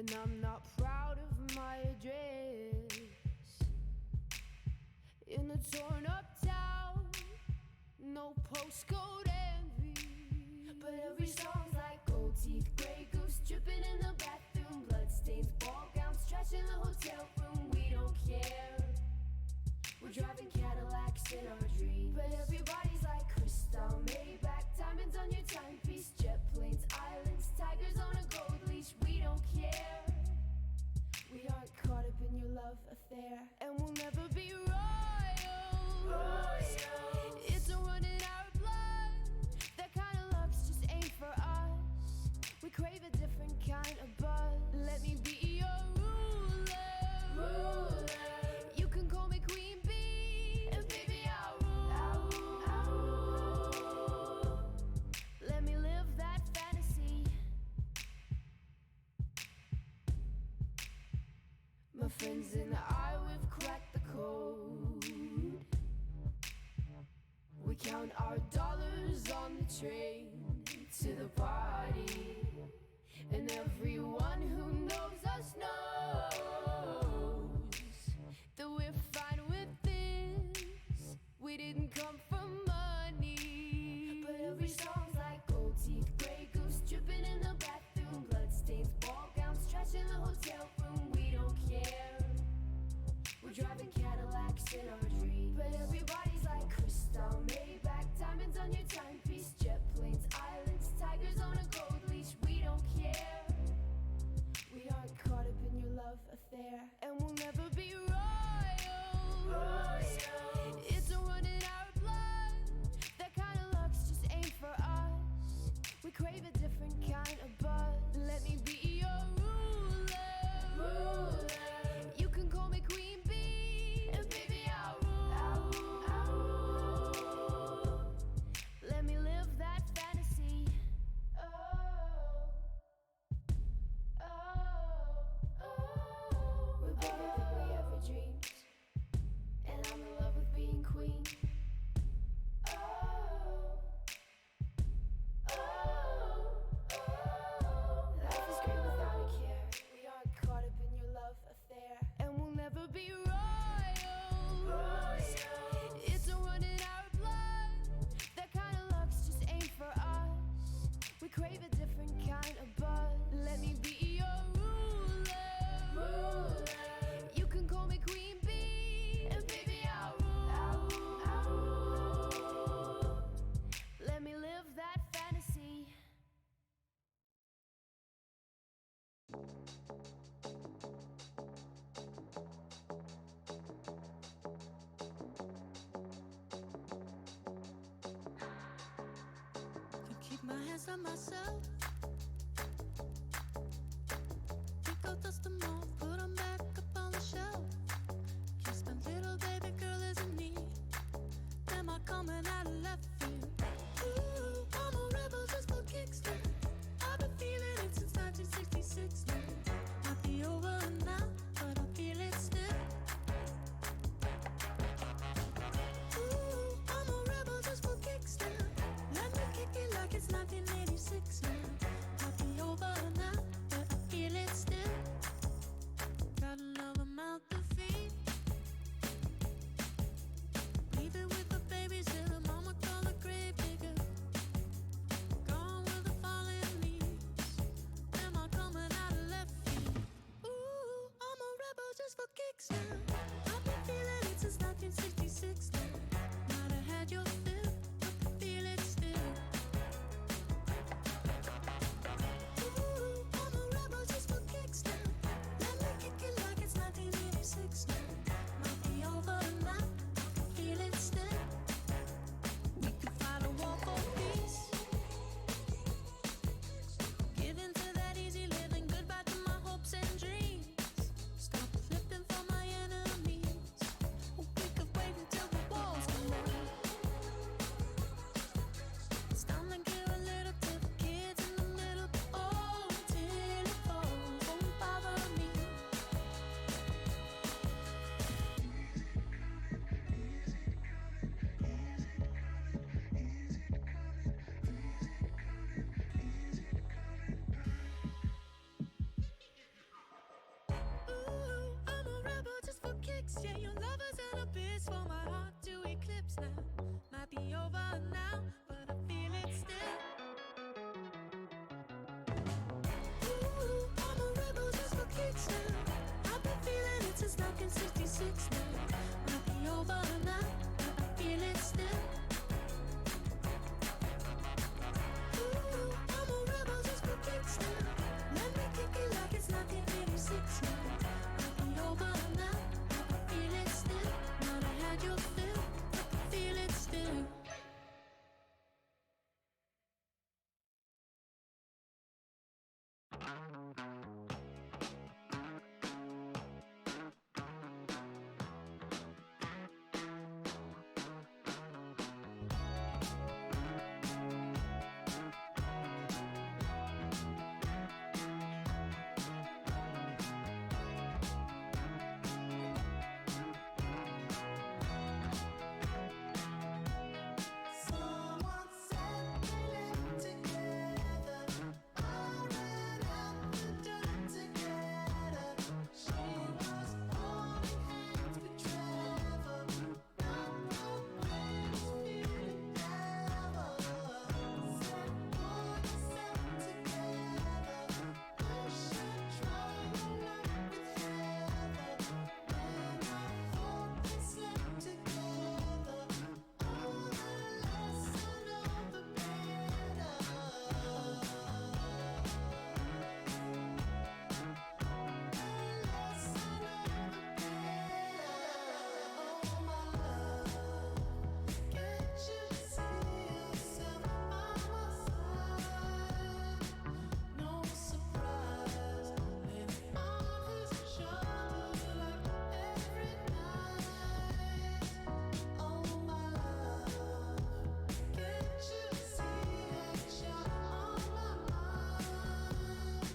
and I'm not proud of my address. In a torn up town, no postcode envy, but every song's like gold teeth, Grey Goose dripping in the bathroom, bloodstains, ball gowns, trash in the hotel room. We don't care. We're driving Cadillacs in our dreams, but everybody's like crystal, Maybach, diamonds on your timepiece, jet planes, islands, tigers on a gold leash. We don't care. We aren't caught up in your love affair, and we'll never be royals. It's a run in our blood. That kind of luck's just ain't for us. We crave a different kind of buzz. Let me be your ruler. You can call me Queen Bee, and baby I'll rule. Let me live that fantasy. My friends and I, we've cracked the code. We count our dollars on the train to the party, and everyone who knows us knows that we're fine with this. We didn't come for money, but every song's like gold teeth, Grey Goose dripping in the bathroom, bloodstains, ball gowns, trash in the hotel room. We don't care. We're driving Cadillacs in our dreams, but everybody's like crystal, Maybach, diamonds on your timepiece, jet planes, islands, tigers on a gold leash. We don't care. We aren't caught up in your love affair, and we'll never be royals. It's a run in our blood. That kind of luck's just ain't for us. We crave a different kind of buzz. Let me be your ruler. You can call me Queen Bee, and baby I'll rule. Let me live that fantasy. We're better than we ever dreamed, and I'm in love with being queen. Life is great without a care. We aren't caught up in your love affair, and we'll never be royals. It's a run in our blood. That kind of luck's just ain't for us. We crave a different kind of buzz. Let me be your ruler. You can call me Queen Bee, and baby I'll rule. Let me live that fantasy. Can keep my hands on myself. Pick out dust them off, put them back up on the shelf. Kiss my little baby girl is in need. Am I coming out of left field? Ooh, I'm a rebel just for kicks now. I've been feeling it since 1966 now. Might be over now, but I feel it still. Ooh, I'm a rebel just for kicks now. Let me kick it like it's 1986 now. Might be over now, but I feel it still. fix. Yeah, your love is an abyss for my heart to eclipse now. Might be over now, but I feel it still. Ooh, I'm a rebel just for kicks now. I've been feeling it since 1966 now. Might be over now, but I feel it still. Ooh, I'm a rebel just for kicks now. Let me kick it like it's 1986 now. Might be over now, but I feel it still. Might have had your fill, but I feel it still. Someone said we lived together. I ran out the door together. She was holding hands with Trevor. Not the greatest feeling ever. Said put yourself together. You should try your luck with Heather. When I thought they slept together, all the less I know the better. Oh my love, can't you see yourself by my side? No surprise, leaning on his shoulder like every night. Oh my love, can't you see that you're on my mind?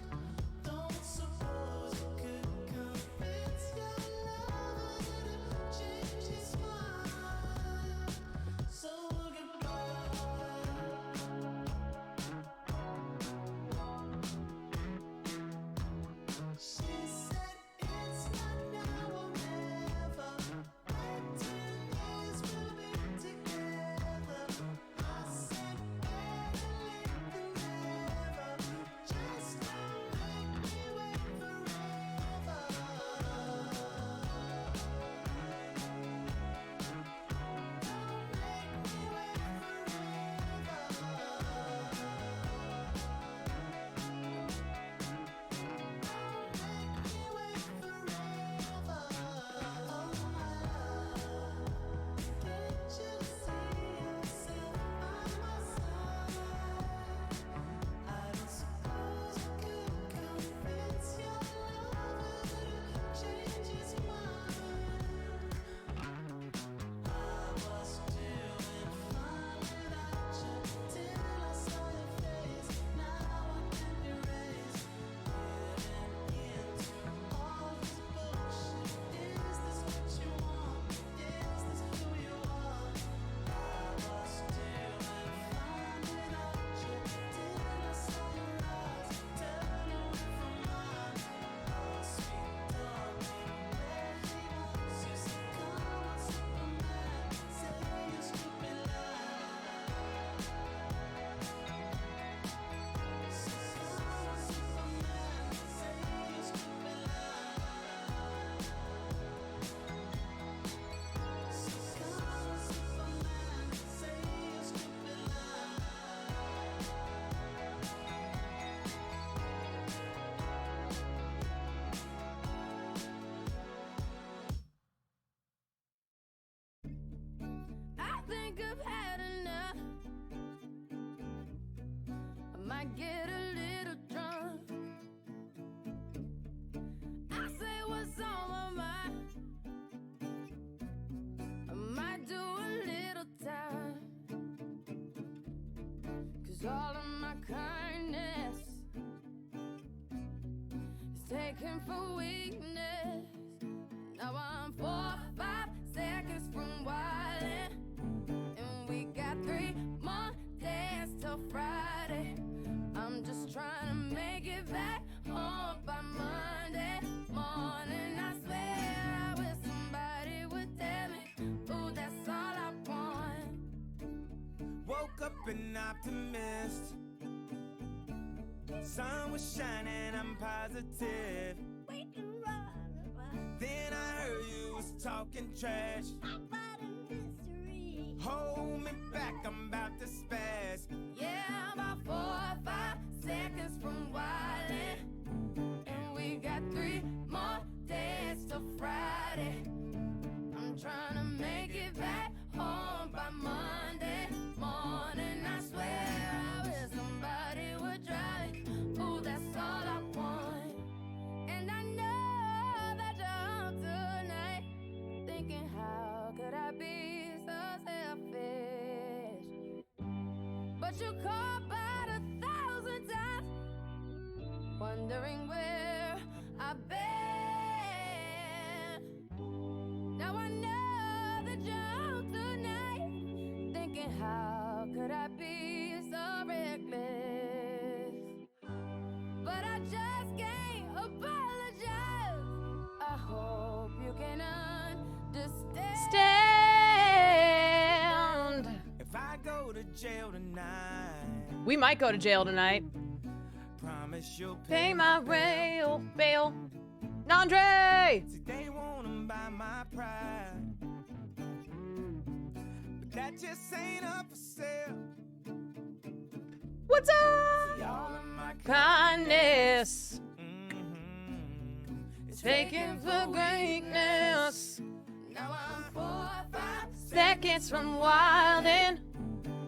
Don't suppose you could convince your lover to change his mind. So goodbye. She said it's not now or never. Wait 10 years we'll be together. I said better late than never. Just don't make me wait forever. Don't make me wait I think I've had enough. I might get a little drunk. I say what's on my mind. I might do a little time. 'Cause all of my kindness is taken for weakness. Now I'm 4 or 5 seconds from wildin', and we got 3 more days till Friday. I'm just trying to make it back home by Monday morning. I swear I wish somebody woke up an optimist. Sun was shining, I'm positive. Then I heard you was talking trash. Hold me back, I'm about to spaz. Yeah, I'm about 4 or 5 seconds from wildin', and we got 3 more days till Friday. I'm trying to make it back home by Monday morning. I swear I wish somebody would drive me. Ooh, that's all I want. And I know that you're home tonight, thinking how could I be so selfish? But you called about 1,000 times, wondering where I've been. Now I know that you're home tonight, thinking how could I be so reckless? But I just can't apologize. I hope you can understand. If I go to jail tonight, We might go to jail tonight. promise you'll Pay my bail. Nandre! See, they wanna buy my pride, but that just ain't up for sale. What's up? All of my Kindness. it's Taken for greatness. Now I'm 4 or 5 Seconds from wildin'.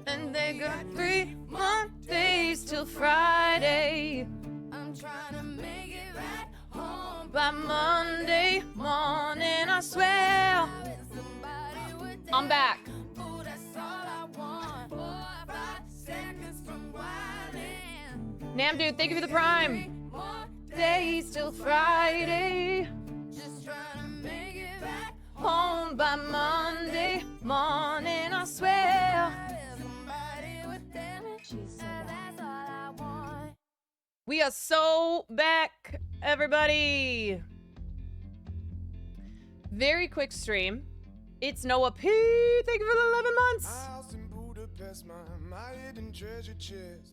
And they got 3 more days till Friday. I'm trying to make it back home. By Monday morning, I swear. Somebody would I'm back. Ooh, that's all I want. 4 or 5 seconds from wildin'. Nam dude, thank you for the prime. More Days till Friday. just trying to make it back Home by Monday morning, I swear. Somebody would tell me that's all I want. We are so back, everybody. Very quick stream. It's Noah P. Thank you for the 11 months.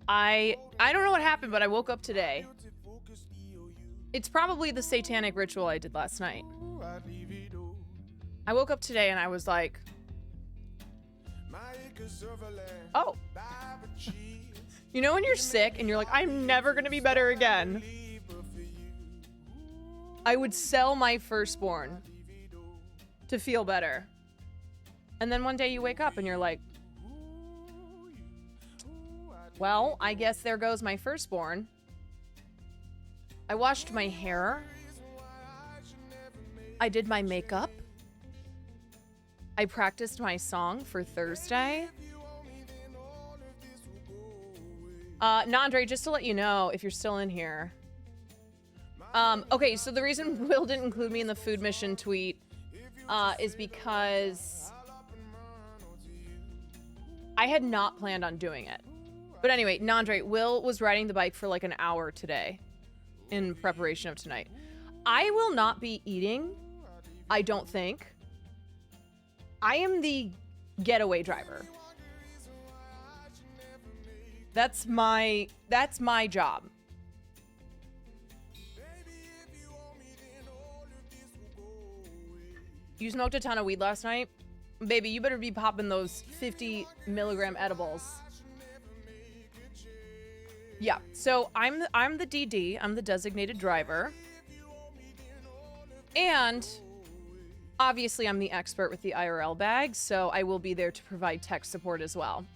I don't know what happened, but I woke up today. It's probably the satanic ritual I did last night. I woke up today and I was like, oh. You know when you're sick and you're like, I'm never gonna be better again? I would sell my firstborn to feel better. And then one day you wake up and you're like, well, I guess there goes my firstborn. I washed my hair. I did my makeup. I practiced my song for Thursday. Nandre, just to let you know, if you're still in here. Okay, so the reason Will didn't include me in the food mission tweet is because I had not planned on doing it. But anyway, Nandre, Will was riding the bike for like an hour today in preparation of tonight. I will not be eating, I don't think. I am the getaway driver. That's my job. You smoked a ton of weed last night? Baby, you better be popping those 50 milligram edibles. Yeah, so I'm the DD, I'm the designated driver. And obviously I'm the expert with the IRL bag, so I will be there to provide tech support as well.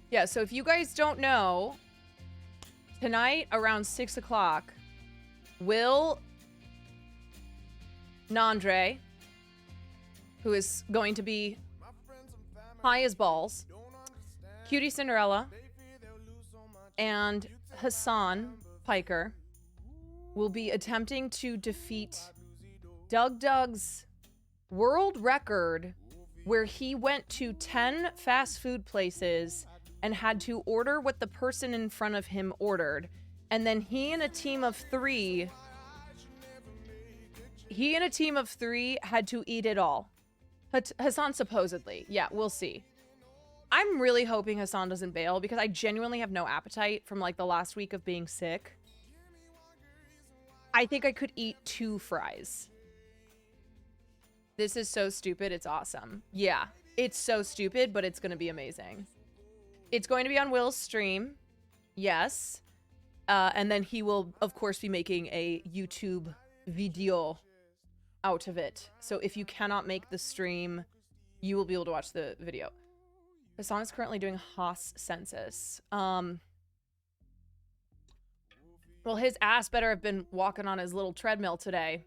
Yeah, so if you guys don't know, tonight around 6 o'clock, Will Nandre, who is going to be high as balls, Cutie Cinderella, and Hassan Piker will be attempting to defeat Doug's world record, where he went to 10 fast food places and had to order what the person in front of him ordered. And then he and a team of three had to eat it all. Hassan supposedly. Yeah, we'll see. I'm really hoping Hassan doesn't bail because I genuinely have no appetite from like the last week of being sick. I think I could eat 2 fries. This is so stupid. It's awesome. Yeah, it's so stupid, but it's going to be amazing. It's going to be on Will's stream. Yes. And then he will, of course, be making a YouTube video out of it. So if you cannot make the stream, you will be able to watch the video. Hassan is currently doing Haas census. Well, his ass better have been walking on his little treadmill today.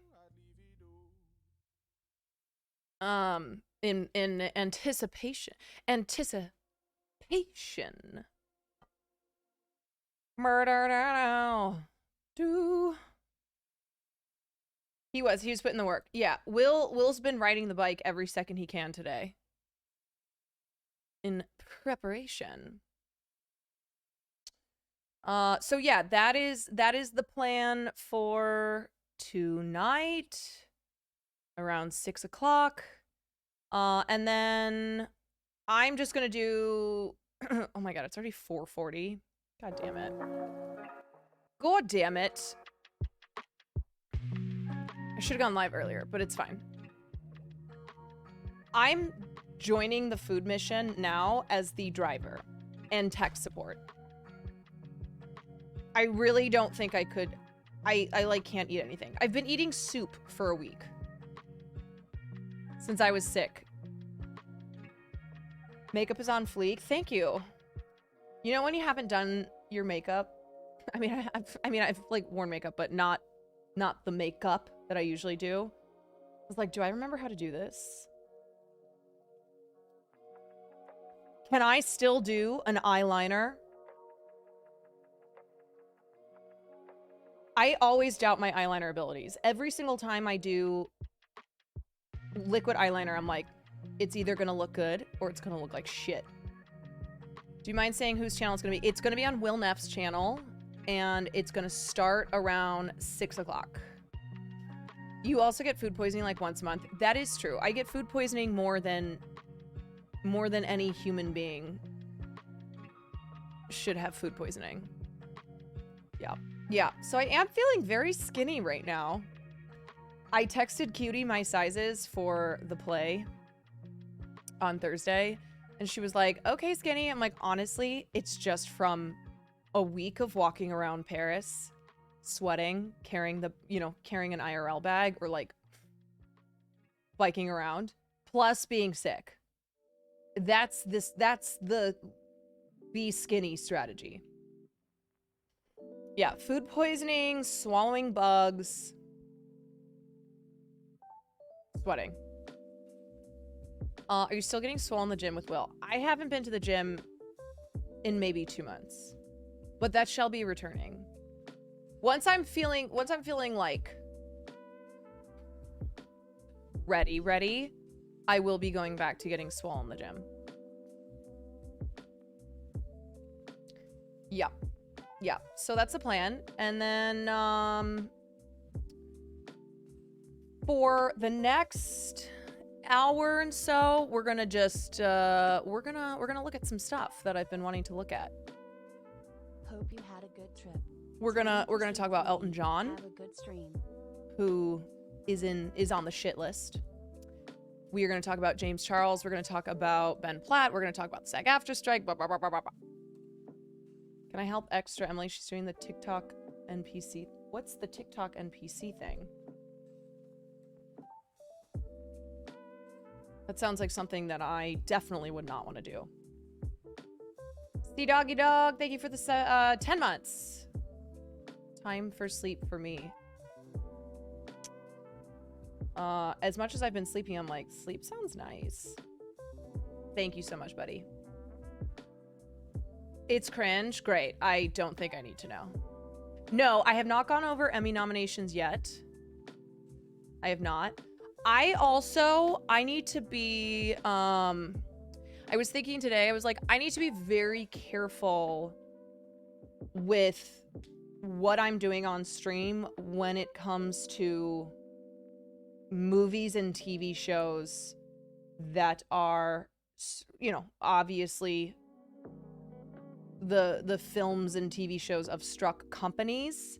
In anticipation. Murder now. He was putting the work. Yeah, Will's been riding the bike every second he can today. In preparation. So yeah, that is the plan for tonight around 6 o'clock. And then I'm just gonna do oh my god, it's already 4:40. God damn it. God damn it. I should have gone live earlier, but it's fine. I'm joining the food mission now as the driver and tech support. I really don't think I could. I like can't eat anything. I've been eating soup for a week. Since I was sick. Makeup is on fleek. Thank you. You know when you haven't done your makeup? I mean, I've like worn makeup, but not the makeup that I usually do. I was like, do I remember how to do this? Can I still do an eyeliner? I always doubt my eyeliner abilities. Every single time I do liquid eyeliner, I'm like, it's either gonna look good or it's gonna look like shit. Do you mind saying whose channel it's gonna be? It's gonna be on Will Neff's channel, and it's gonna start around 6 o'clock. You also get food poisoning like once a month. That is true. I get food poisoning more than any human being should have food poisoning. Yeah. Yeah. So I am feeling very skinny right now. I texted Cutie my sizes for the play on Thursday, and she was like, okay, skinny. I'm like, honestly, it's just from a week of walking around Paris, sweating, carrying an IRL bag, or like biking around, plus being sick. That's the be skinny strategy. Yeah, food poisoning, swallowing bugs, sweating. Are you still getting swole in the gym with Will? I haven't been to the gym in maybe 2 months, but that shall be returning. Once I'm feeling like ready, I will be going back to getting swole in the gym. Yeah. Yeah. So that's the plan. And then for the next hour and so, we're gonna just we're gonna look at some stuff that I've been wanting to look at. Hope you had a good trip. We're gonna talk about Elton John, Have a good stream. who is on the shit list. We are gonna talk about James Charles. We're gonna talk about Ben Platt. We're gonna talk about the SAG-AFTRA strike. Blah, blah, blah, blah, blah, blah. Can I help extra? Emily, she's doing the TikTok NPC. What's the TikTok NPC thing? That sounds like something that I definitely would not want to do. See Doggy Dog, thank you for the 10 months. Time for sleep for me. As much as I've been sleeping, I'm like, sleep sounds nice. Thank you so much, buddy. It's cringe. Great. I don't think I need to know. No, I have not gone over Emmy nominations yet. I have not. I need to be, I was thinking today, I was like, I need to be very careful with what I'm doing on stream when it comes to movies and TV shows that are obviously the films and TV shows of struck companies.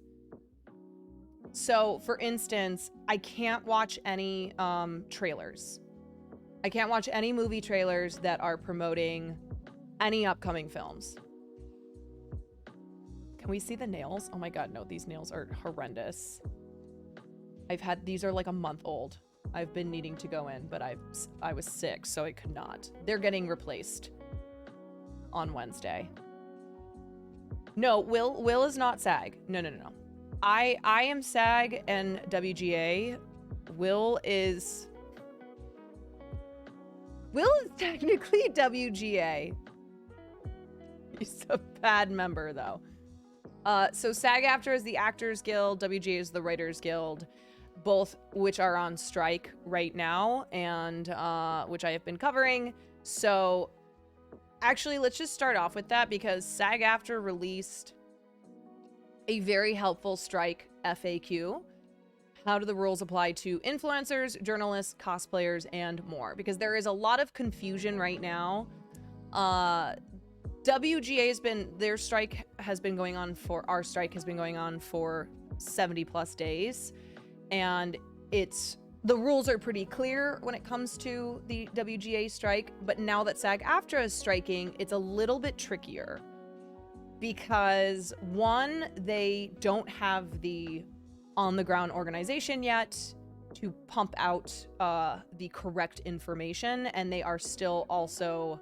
So, for instance, I can't watch any trailers. I can't watch any movie trailers that are promoting any upcoming films. Can we see the nails? Oh my god, no, these nails are horrendous. These are like a month old. I've been needing to go in, but I was sick, so I could not. They're getting replaced on Wednesday. No, Will is not SAG. No. I am SAG and WGA. Will is technically WGA. He's a bad member, though. So SAG-AFTRA is the Actors Guild, WGA is the Writers Guild, both which are on strike right now, and which I have been covering. So actually, let's just start off with that, because SAG-AFTRA released a very helpful strike FAQ. How do the rules apply to influencers, journalists, cosplayers, and more? Because there is a lot of confusion right now. Our strike has been going on for 70 plus days. And the rules are pretty clear when it comes to the WGA strike. But now that SAG-AFTRA is striking, it's a little bit trickier. Because one, they don't have the on-the-ground organization yet to pump out the correct information, and they are still also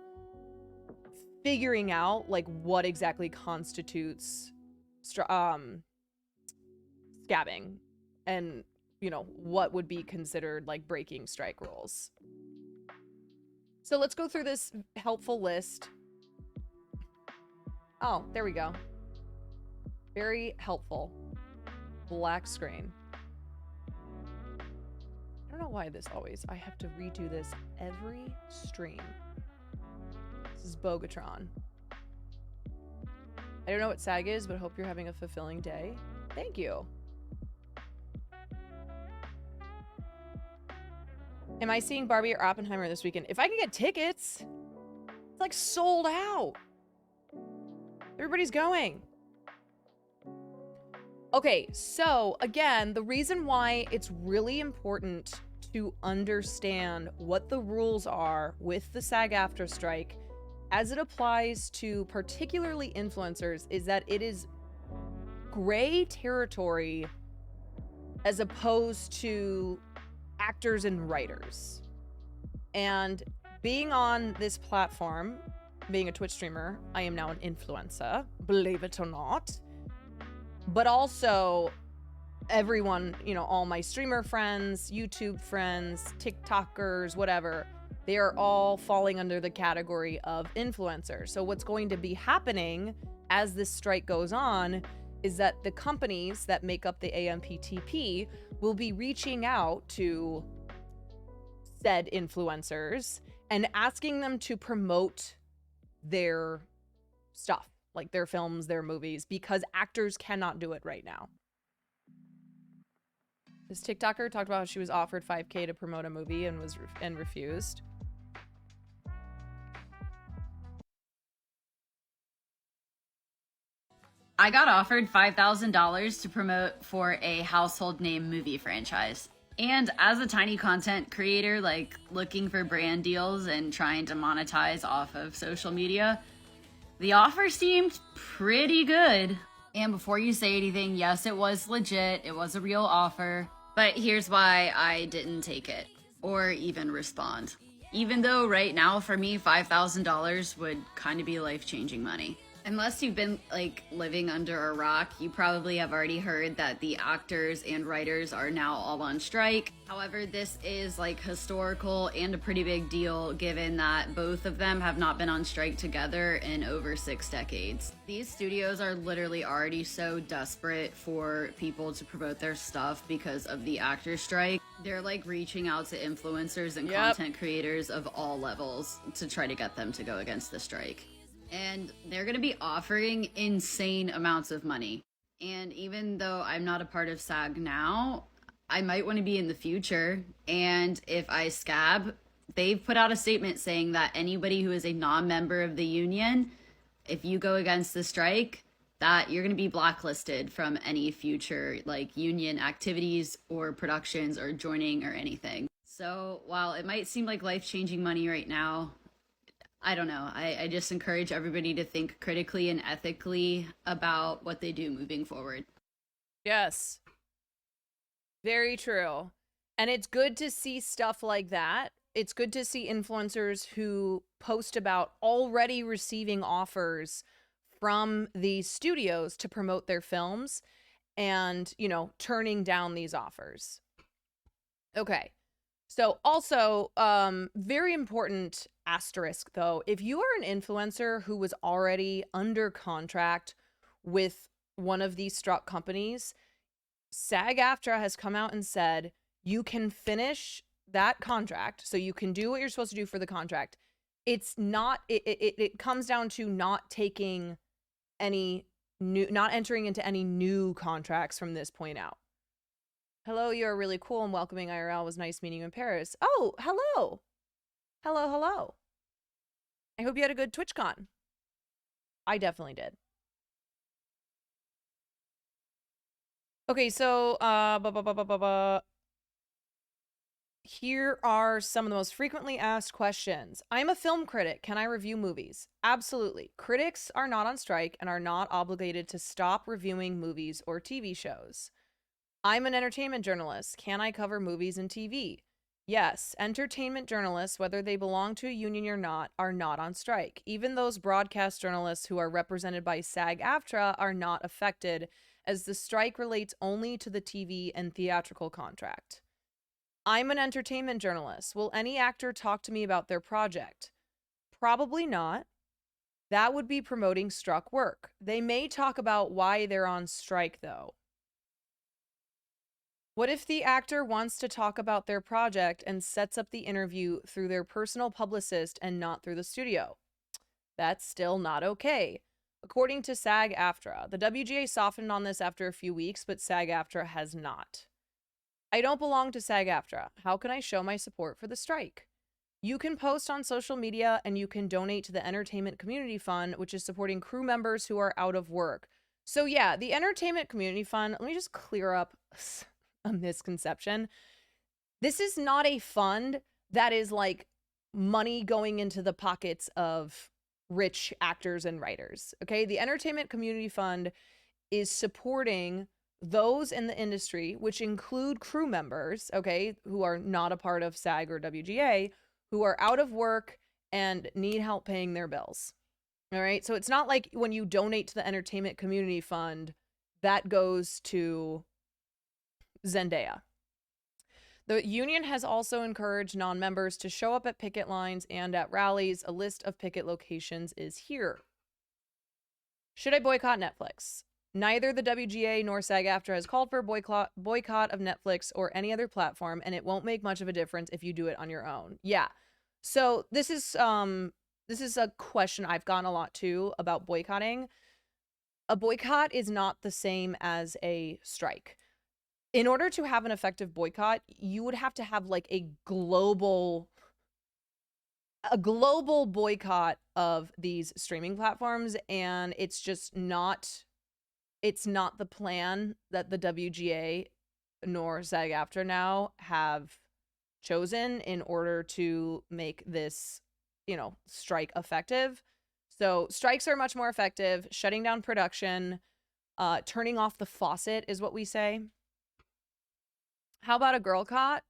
figuring out like what exactly constitutes scabbing, and what would be considered like breaking strike rules. So let's go through this helpful list. Oh, there we go. Very helpful. Black screen. I don't know why I have to redo this every stream. This is Bogatron. I don't know what SAG is, but hope you're having a fulfilling day. Thank you. Am I seeing Barbie or Oppenheimer this weekend? If I can get tickets, it's like sold out. Everybody's going. Okay, so again, the reason why it's really important to understand what the rules are with the SAG-AFTRA strike as it applies to particularly influencers is that it is gray territory as opposed to actors and writers. And being on this platform, being a Twitch streamer, I am now an influencer, believe it or not. But also everyone, all my streamer friends, YouTube friends, TikTokers, whatever, they are all falling under the category of influencers. So what's going to be happening as this strike goes on is that the companies that make up the AMPTP will be reaching out to said influencers and asking them to promote their stuff, like their films, their movies, because actors cannot do it right now. This TikToker talked about how she was offered $5K to promote a movie and refused. I got offered $5,000 to promote for a household name movie franchise. And as a tiny content creator, like looking for brand deals and trying to monetize off of social media, the offer seemed pretty good. And before you say anything, yes, it was legit. It was a real offer. But here's why I didn't take it or even respond. Even though right now for me, $5,000 would kind of be life-changing money. Unless you've been living under a rock, you probably have already heard that the actors and writers are now all on strike. However, this is historical and a pretty big deal given that both of them have not been on strike together in over 6 decades. These studios are literally already so desperate for people to promote their stuff because of the actor strike. They're reaching out to influencers and content creators of all levels to try to get them to go against the strike. And they're going to be offering insane amounts of money. And even though I'm not a part of SAG now, I might want to be in the future. And if I scab, they've put out a statement saying that anybody who is a non-member of the union, if you go against the strike, that you're going to be blacklisted from any future like union activities or productions or joining or anything. So while it might seem like life-changing money right now, I don't know. I just encourage everybody to think critically and ethically about what they do moving forward. Yes. Very true. And it's good to see stuff like that. It's good to see influencers who post about already receiving offers from these studios to promote their films and, you know, turning down these offers. Okay. So also, very important asterisk though, if you are an influencer who was already under contract with one of these struck companies, SAG-AFTRA has come out and said you can finish that contract, so you can do what you're supposed to do for the contract. It's not, it comes down to not taking any new, not entering into any new contracts from this point out. Hello, you're really cool and welcoming IRL. Was nice meeting you in Paris. Oh, hello. Hello, hello. I hope you had a good TwitchCon. I definitely did. Okay, so here are some of the most frequently asked questions. I'm a film critic. Can I review movies? Absolutely. Critics are not on strike and are not obligated to stop reviewing movies or TV shows. I'm an entertainment journalist. Can I cover movies and TV? Yes, entertainment journalists, whether they belong to a union or not, are not on strike. Even those broadcast journalists who are represented by SAG-AFTRA are not affected, as the strike relates only to the TV and theatrical contract. I'm an entertainment journalist. Will any actor talk to me about their project? Probably not. That would be promoting struck work. They may talk about why they're on strike, though. What if the actor wants to talk about their project and sets up the interview through their personal publicist and not through the studio? That's still not okay. According to SAG-AFTRA, the WGA softened on this after a few weeks, but SAG-AFTRA has not. I don't belong to SAG-AFTRA. How can I show my support for the strike? You can post on social media and you can donate to the Entertainment Community Fund, which is supporting crew members who are out of work. So yeah, the Entertainment Community Fund, let me just clear up a misconception. This is not a fund that is like money going into the pockets of rich actors and writers. Okay, the Entertainment Community Fund is supporting those in the industry, which include crew members, okay, who are not a part of SAG or WGA, who are out of work and need help paying their bills. All right, so it's not like when you donate to the Entertainment Community Fund, that goes to Zendaya. The union has also encouraged non-members to show up at picket lines and at rallies. A list of picket locations is here. Should I boycott Netflix? Neither the WGA nor SAG-AFTRA has called for a boycott of Netflix or any other platform, and it won't make much of a difference if you do it on your own. Yeah. So this is a question I've gotten a lot too about boycotting. A boycott is not the same as a strike. In order to have an effective boycott, you would have to have like a global boycott of these streaming platforms, and it's just not, it's not the plan that the WGA nor SAG-AFTRA now have chosen in order to make this, you know, strike effective. So strikes are much more effective. Shutting down production, turning off the faucet is what we say. How about a girl cot?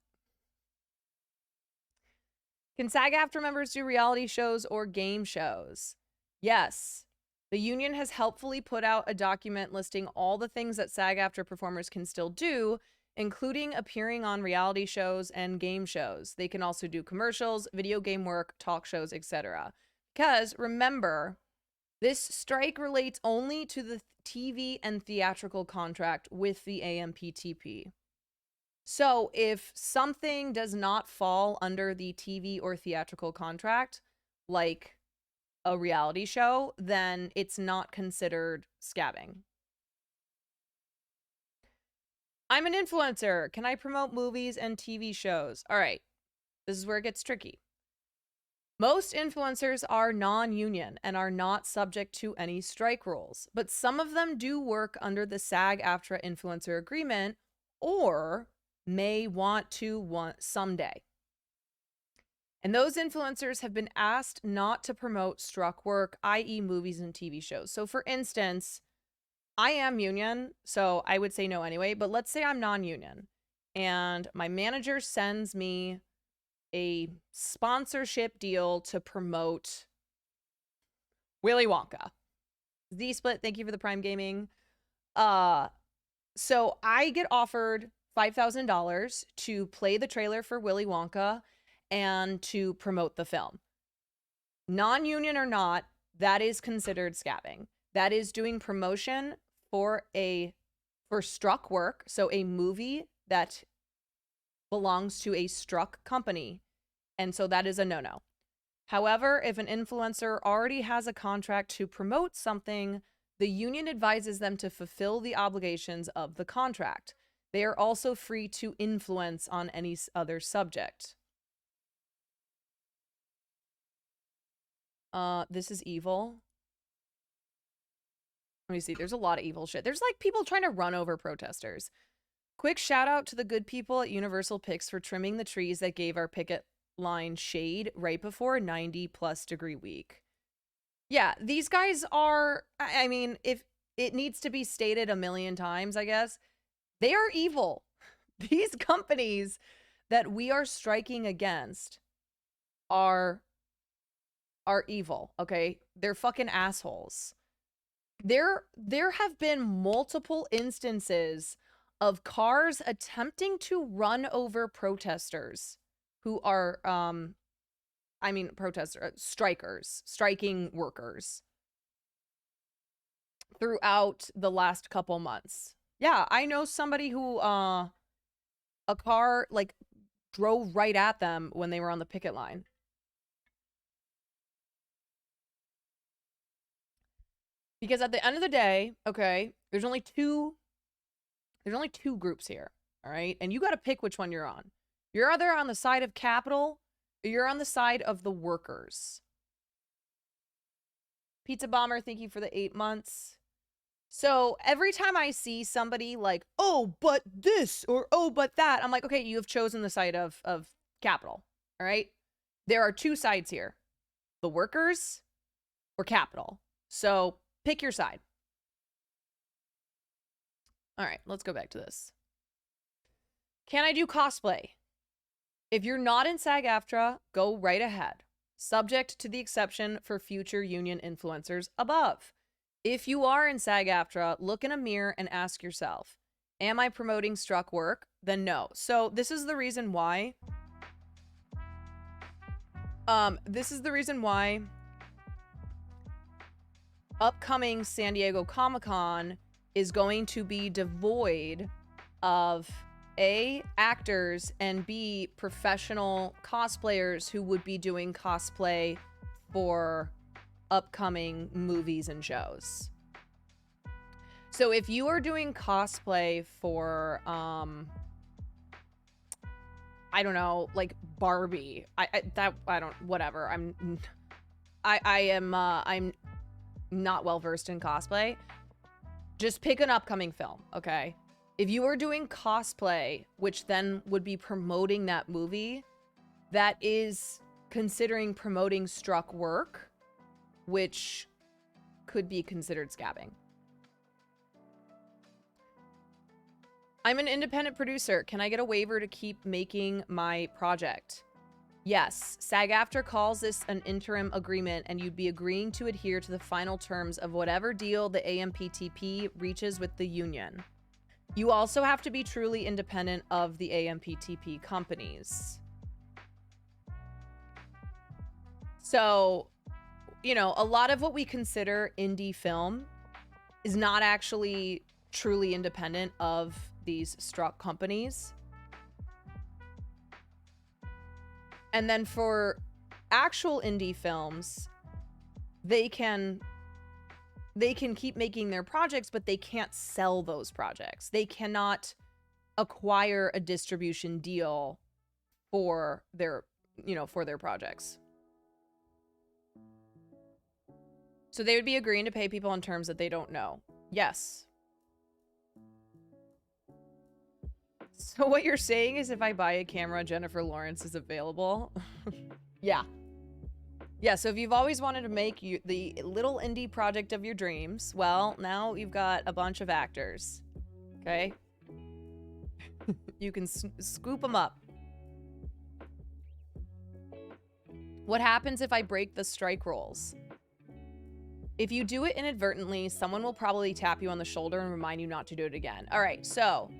Can SAG-AFTRA members do reality shows or game shows? Yes. The union has helpfully put out a document listing all the things that SAG-AFTRA performers can still do, including appearing on reality shows and game shows. They can also do commercials, video game work, talk shows, etc. Because remember, this strike relates only to the TV and theatrical contract with the AMPTP. So if something does not fall under the TV or theatrical contract, like a reality show, then it's not considered scabbing. I'm an influencer. Can I promote movies and TV shows? All right. This is where it gets tricky. Most influencers are non-union and are not subject to any strike rules, but some of them do work under the SAG-AFTRA influencer agreement or may want to someday. And those influencers have been asked not to promote struck work, i.e. movies and TV shows. So for instance, I am union, so I would say no anyway, but let's say I'm non-union and my manager sends me a sponsorship deal to promote Willy Wonka. Z-Split, thank you for the Prime Gaming. So I get offered $5,000 to play the trailer for Willy Wonka and to promote the film. Non-union or not, that is considered scabbing. That is doing promotion for struck work, so a movie that belongs to a struck company, and so that is a no-no. However, if an influencer already has a contract to promote something, the union advises them to fulfill the obligations of the contract. They are also free to influence on any other subject. This is evil. Let me see. There's a lot of evil shit. There's like people trying to run over protesters. Quick shout out to the good people at Universal Picks for trimming the trees that gave our picket line shade right before a 90+ degree week. Yeah, these guys are, I mean, if it needs to be stated a million times, I guess, they are evil. These companies that we are striking against are evil, okay? They're fucking assholes. There have been multiple instances of cars attempting to run over protesters who are, strikers, striking workers throughout the last couple months. Yeah, I know somebody who, a car, like, drove right at them when they were on the picket line. Because at the end of the day, okay, there's only two groups here, all right? And you got to pick which one you're on. You're either on the side of capital or you're on the side of the workers. Pizza Bomber, thank you for the 8 months. So every time I see somebody like, oh, but this or oh, but that, I'm like, okay, you have chosen the side of capital, all right? There are two sides here, the workers or capital. So pick your side. All right, let's go back to this. Can I do cosplay? If you're not in SAG-AFTRA, go right ahead. Subject to the exception for future union influencers above. If you are in SAG-AFTRA, look in a mirror and ask yourself, am I promoting struck work? Then no. So this is the reason why. Upcoming San Diego Comic-Con is going to be devoid of A, actors, and B, professional cosplayers who would be doing cosplay for upcoming movies and shows. So if you are doing cosplay for, I don't know, like Barbie, whatever. I'm not well versed in cosplay. Just pick an upcoming film, okay? If you are doing cosplay, which then would be promoting that movie, that is considering promoting struck work, which could be considered scabbing. I'm an independent producer. Can I get a waiver to keep making my project? Yes, SAG-AFTRA calls this an interim agreement, and you'd be agreeing to adhere to the final terms of whatever deal the AMPTP reaches with the union. You also have to be truly independent of the AMPTP companies. So, you know, a lot of what we consider indie film is not actually truly independent of these struck companies. And then for actual indie films, they can keep making their projects, but they can't sell those projects. They cannot acquire a distribution deal for their projects. So they would be agreeing to pay people on terms that they don't know. Yes. So what you're saying is if I buy a camera, Jennifer Lawrence is available? Yeah. Yeah, so if you've always wanted to make the little indie project of your dreams, well, now you've got a bunch of actors. Okay? You can scoop them up. What happens if I break the strike rules? If you do it inadvertently, someone will probably tap you on the shoulder and remind you not to do it again. All right, so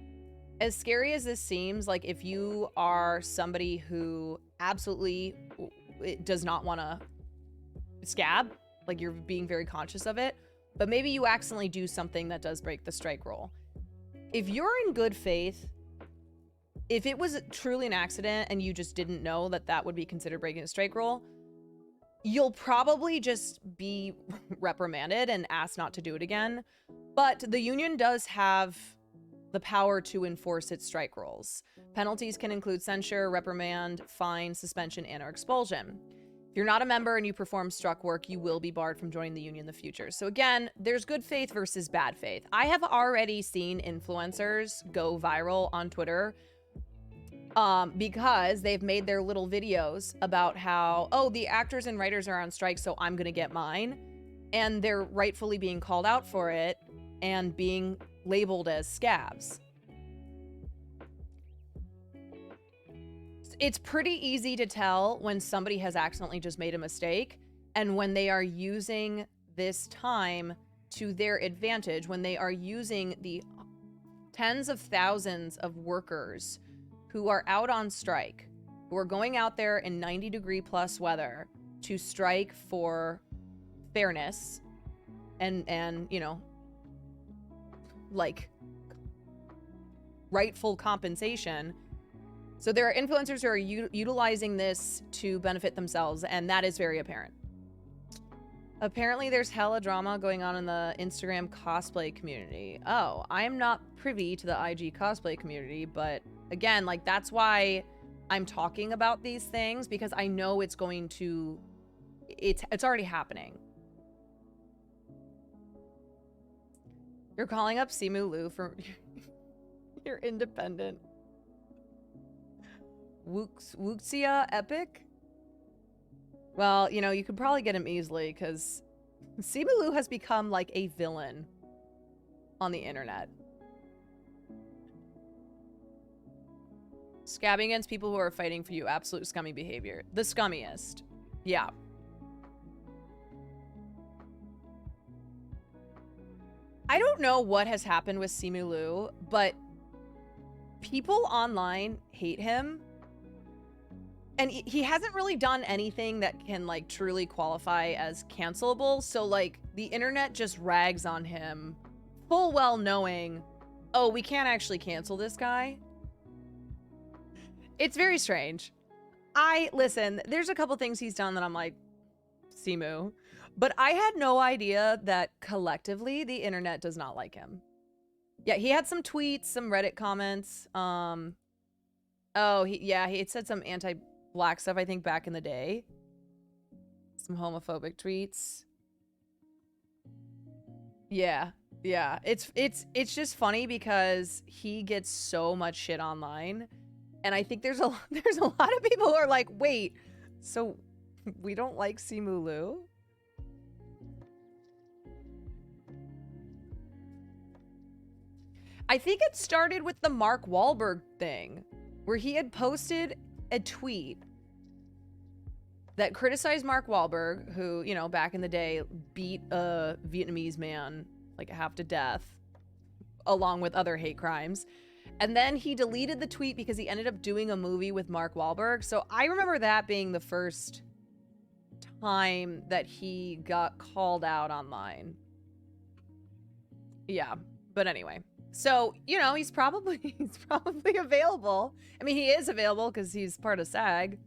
as scary as this seems, like if you are somebody who absolutely does not want to scab, like you're being very conscious of it, but maybe you accidentally do something that does break the strike rule. If you're in good faith, if it was truly an accident and you just didn't know that that would be considered breaking the strike rule, you'll probably just be reprimanded and asked not to do it again. But the union does have the power to enforce its strike rules. Penalties can include censure, reprimand, fine, suspension, and/or expulsion. If you're not a member and you perform struck work, you will be barred from joining the union in the future. So again, there's good faith versus bad faith. I have already seen influencers go viral on Twitter because they've made their little videos about how, oh, the actors and writers are on strike, so I'm gonna get mine. And they're rightfully being called out for it and being labeled as scabs. It's pretty easy to tell when somebody has accidentally just made a mistake and when they are using this time to their advantage, when they are using the tens of thousands of workers who are out on strike, who are going out there in 90-degree plus weather to strike for fairness and you know, like rightful compensation. So there are influencers who are utilizing this to benefit themselves, and that is very apparent. Apparently there's hella drama going on in the Instagram cosplay community. Oh, I am not privy to the IG cosplay community, but again, like that's why I'm talking about these things, because I know it's going to, it's already happening. You're calling up Simu Liu for your independent Wuxia Epic? Well, you know, you could probably get him easily because Simu Liu has become like a villain on the internet. Scabbing against people who are fighting for you, absolute scummy behavior. The scummiest. Yeah. I don't know what has happened with Simu Liu, but people online hate him. And he hasn't really done anything that can like truly qualify as cancelable. So like the internet just rags on him full well knowing, oh, we can't actually cancel this guy. It's very strange. Listen, there's a couple things he's done that I'm like, Simu. But I had no idea that collectively the internet does not like him. Yeah, he had some tweets, some Reddit comments. He had said some anti-black stuff, I think, back in the day. Some homophobic tweets. Yeah. It's just funny because he gets so much shit online. And I think there's a lot of people who are like, wait, so we don't like Simu Liu? I think it started with the Mark Wahlberg thing, where he had posted a tweet that criticized Mark Wahlberg, who, you know, back in the day beat a Vietnamese man like half to death, along with other hate crimes. And then he deleted the tweet because he ended up doing a movie with Mark Wahlberg. So I remember that being the first time that he got called out online. Yeah, but anyway. So, you know, he's probably available. I mean, he is available because he's part of SAG.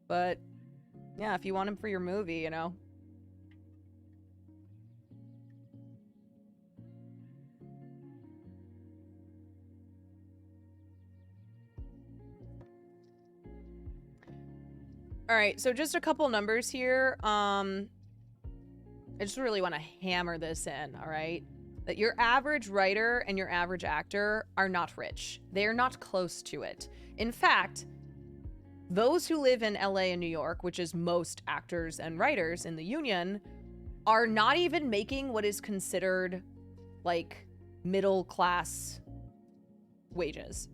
But yeah, if you want him for your movie, you know. All right, so just a couple numbers here. I just really want to hammer this in, all right? That your average writer and your average actor are not rich. They are not close to it. In fact, those who live in LA and New York, which is most actors and writers in the union, are not even making what is considered like middle class wages.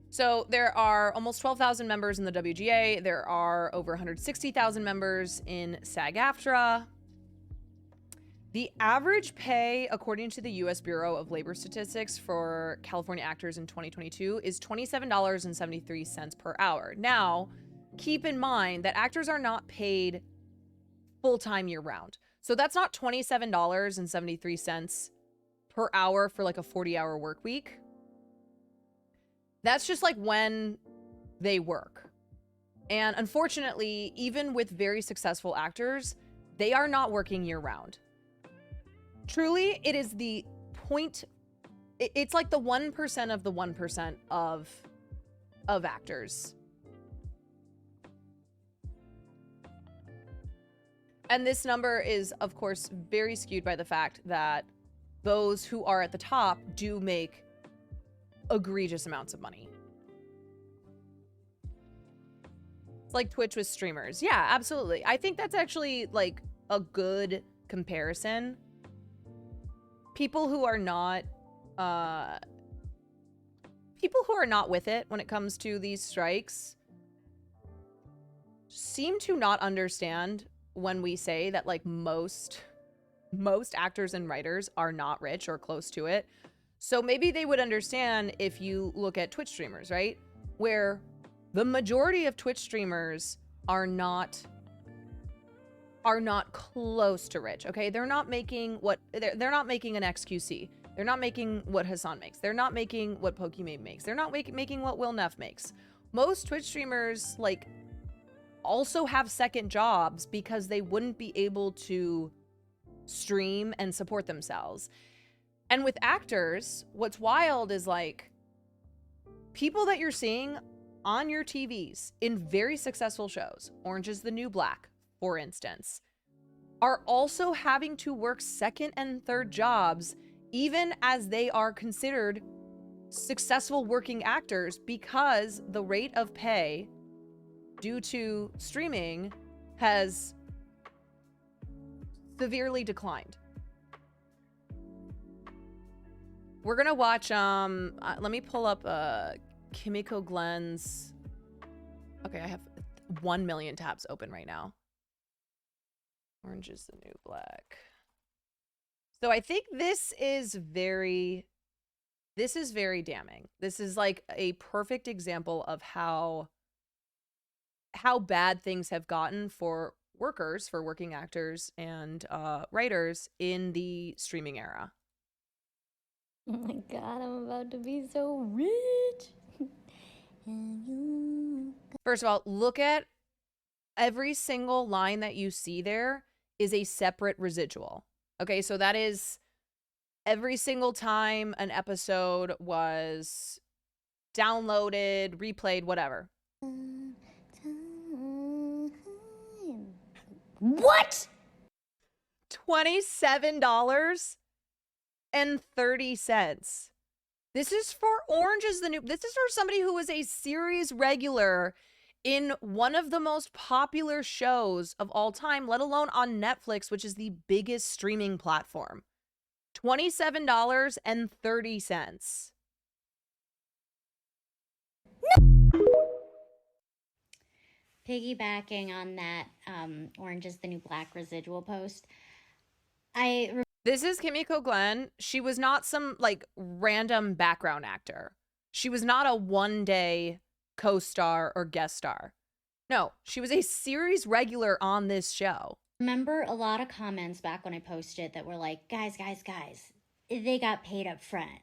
So there are almost 12,000 members in the WGA. There are over 160,000 members in SAG-AFTRA. The average pay, according to the U.S. Bureau of Labor Statistics for California actors in 2022, is $27.73 per hour. Now, keep in mind that actors are not paid full-time year-round. So that's not $27.73 per hour for like a 40-hour work week. That's just like when they work. And unfortunately, even with very successful actors, they are not working year-round. Truly, it is the point. It's like the 1% of the 1% of actors. And this number is, of course, very skewed by the fact that those who are at the top do make egregious amounts of money. It's like Twitch with streamers. Yeah, absolutely. I think that's actually like a good comparison. People who are not with it when it comes to these strikes seem to not understand when we say that like most actors and writers are not rich or close to it. So maybe they would understand if you look at Twitch streamers, right? Where the majority of Twitch streamers are not close to rich, okay? They're not making they're not making an XQC. They're not making what Hassan makes. They're not making what Pokimane makes. They're not making what Will Neff makes. Most Twitch streamers like also have second jobs because they wouldn't be able to stream and support themselves. And with actors, what's wild is like people that you're seeing on your TVs in very successful shows, Orange is the New Black, for instance, are also having to work second and third jobs even as they are considered successful working actors because the rate of pay due to streaming has severely declined. We're gonna watch, let me pull up Kimiko Glenn's, okay, I have 1 million tabs open right now. Orange is the New Black. So I think this is very damning. This is like a perfect example of how bad things have gotten for workers, for working actors and writers in the streaming era. Oh my god, I'm about to be so rich. First of all, look at every single line that you see there is a separate residual. Okay, so that is every single time an episode was downloaded, replayed, whatever. What? $27.30. This is for Orange is the New. This is for somebody who is a series regular in one of the most popular shows of all time, let alone on Netflix, which is the biggest streaming platform. $27.30. Piggybacking on that Orange is the New Black residual post, This is Kimiko Glenn. She was not some like random background actor. She was not a one-day co-star or guest star. No, she was a series regular on this show. remember a lot of comments back when I posted that were like, guys, they got paid up front.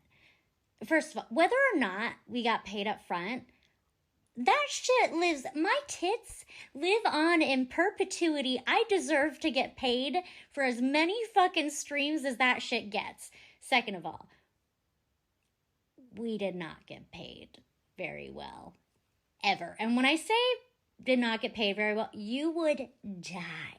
First of all, whether or not we got paid up front, that shit lives, my tits live on in perpetuity. I deserve to get paid for as many fucking streams as that shit gets. Second of all, we did not get paid very well. Ever. And when I say did not get paid very well, you would die.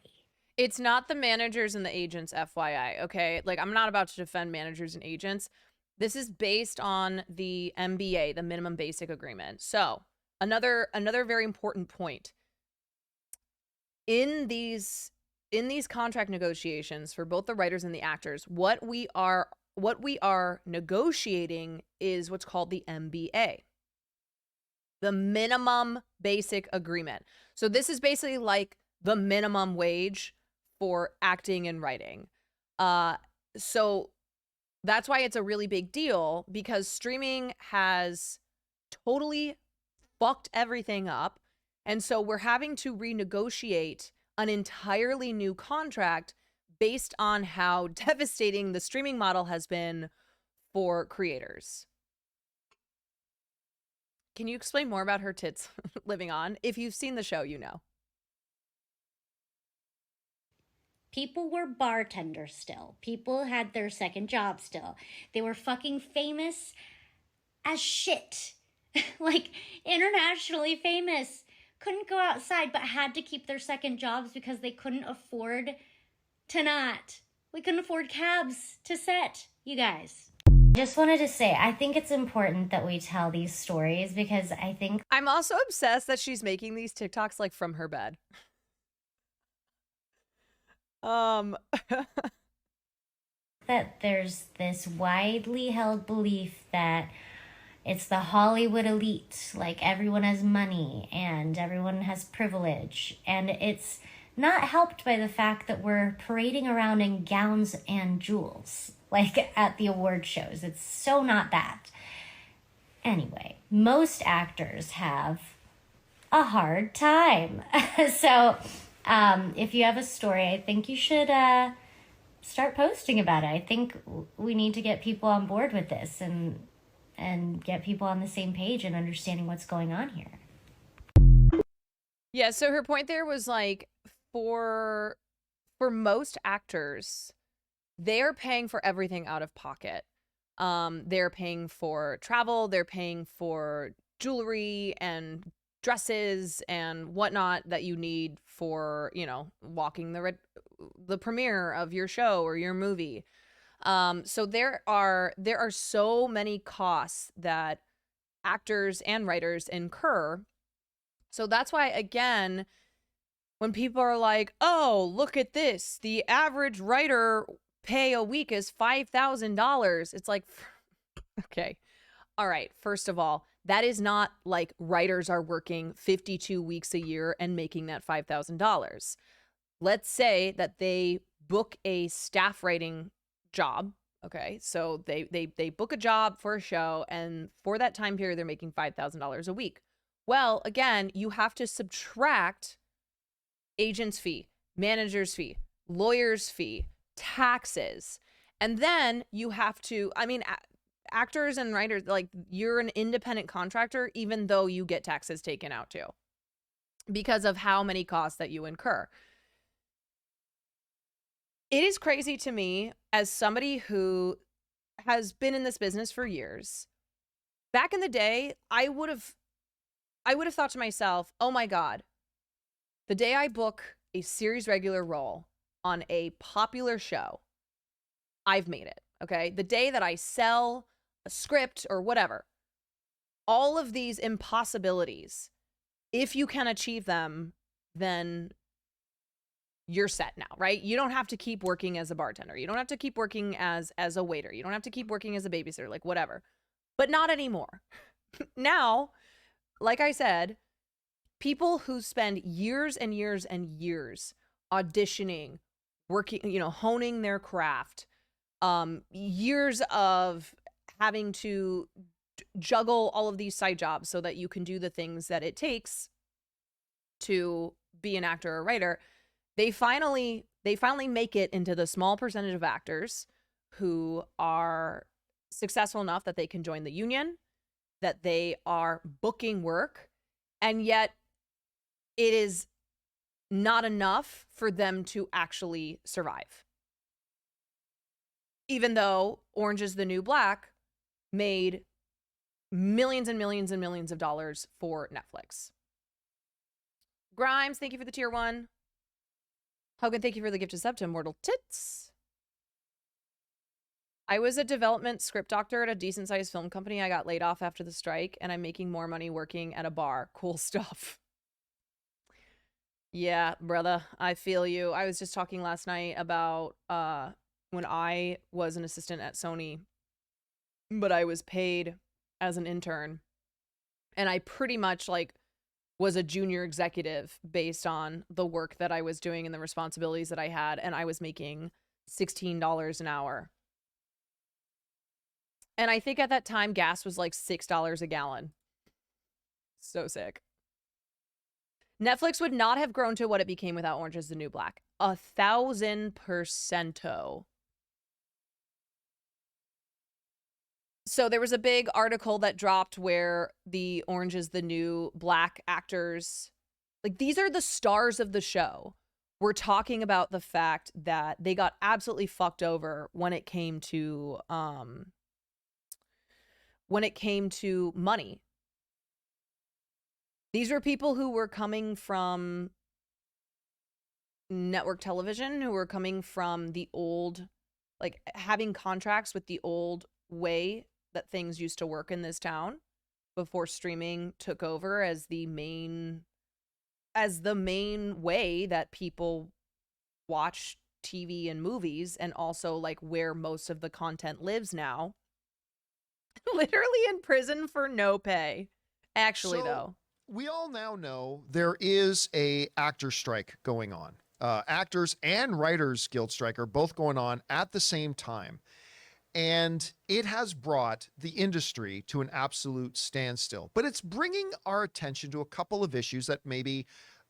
It's not the managers and the agents, FYI, okay? Like, I'm not about to defend managers and agents. This is based on the MBA, the minimum basic agreement. So, another very important point. In these contract negotiations for both the writers and the actors, what we are negotiating is what's called the MBA. The minimum basic agreement. So this is basically like the minimum wage for acting and writing. So that's why it's a really big deal, because streaming has totally fucked everything up. And so we're having to renegotiate an entirely new contract based on how devastating the streaming model has been for creators. Can you explain more about her tits living on? If you've seen the show, you know. People were bartenders still. People had their second job still. They were fucking famous as shit. Like, internationally famous. Couldn't go outside, but had to keep their second jobs because they couldn't afford to not. We couldn't afford cabs to set, you guys. Just wanted to say, I think it's important that we tell these stories because I think I'm also obsessed that she's making these TikToks like from her bed. that there's this widely held belief that it's the Hollywood elite, like everyone has money and everyone has privilege, and it's not helped by the fact that we're parading around in gowns and jewels, like at the award shows. It's so not that. Anyway, most actors have a hard time. So if you have a story, I think you should start posting about it. I think we need to get people on board with this and get people on the same page and understanding what's going on here. Yeah, so her point there was like, for most actors, they're paying for everything out of pocket. They're paying for travel, they're paying for jewelry and dresses and whatnot that you need for, you know, walking the premiere of your show or your movie. So there are so many costs that actors and writers incur. So that's why, again, when people are like, oh, look at this, the average writer pay a week is $5,000. It's like, okay. All right. First of all, that is not like writers are working 52 weeks a year and making that $5,000. Let's say that they book a staff writing job. Okay. So they book a job for a show, and for that time period, they're making $5,000 a week. Well, again, you have to subtract agent's fee, manager's fee, lawyer's fee, taxes. And then you have to, I mean, actors and writers, like, you're an independent contractor, even though you get taxes taken out too, because of how many costs that you incur. It is crazy to me, as somebody who has been in this business for years. Back in the day, I would have thought to myself, oh my God, the day I book a series regular role on a popular show, I've made it, okay? The day that I sell a script or whatever, all of these impossibilities, if you can achieve them, then you're set now, right? You don't have to keep working as a bartender. You don't have to keep working as a waiter. You don't have to keep working as a babysitter, like whatever. But not anymore. Now, like I said, people who spend years and years and years auditioning, working, you know, honing their craft, years of having to juggle all of these side jobs so that you can do the things that it takes to be an actor or writer, they finally make it into the small percentage of actors who are successful enough that they can join the union, that they are booking work, and yet it is not enough for them to actually survive. Even though Orange is the New Black made millions and millions and millions of dollars for Netflix. Grimes, thank you for the tier 1. Hogan, thank you for the gift of sub to Immortal Tits. I was a development script doctor at a decent sized film company. I got laid off after the strike, and I'm making more money working at a bar. Cool stuff. Yeah, brother, I feel you. I was just talking last night about when I was an assistant at Sony, but I was paid as an intern, and I pretty much like was a junior executive based on the work that I was doing and the responsibilities that I had, and I was making $16 an hour. And I think at that time, gas was like $6 a gallon. So sick. Netflix would not have grown to what it became without Orange is the New Black. 1,000%. So there was a big article that dropped where the Orange is the New Black actors, like these are the stars of the show. We're talking about the fact that they got absolutely fucked over when it came to money. These were people who were coming from network television, who were coming from the old, like having contracts with the old way that things used to work in this town before streaming took over as the main way that people watch TV and movies, and also like where most of the content lives now. Literally in prison for no pay. Actually, though. We all now know there is a actor strike going on. Actors and Writers Guild strike are both going on at the same time. And it has brought the industry to an absolute standstill. But it's bringing our attention to a couple of issues that maybe,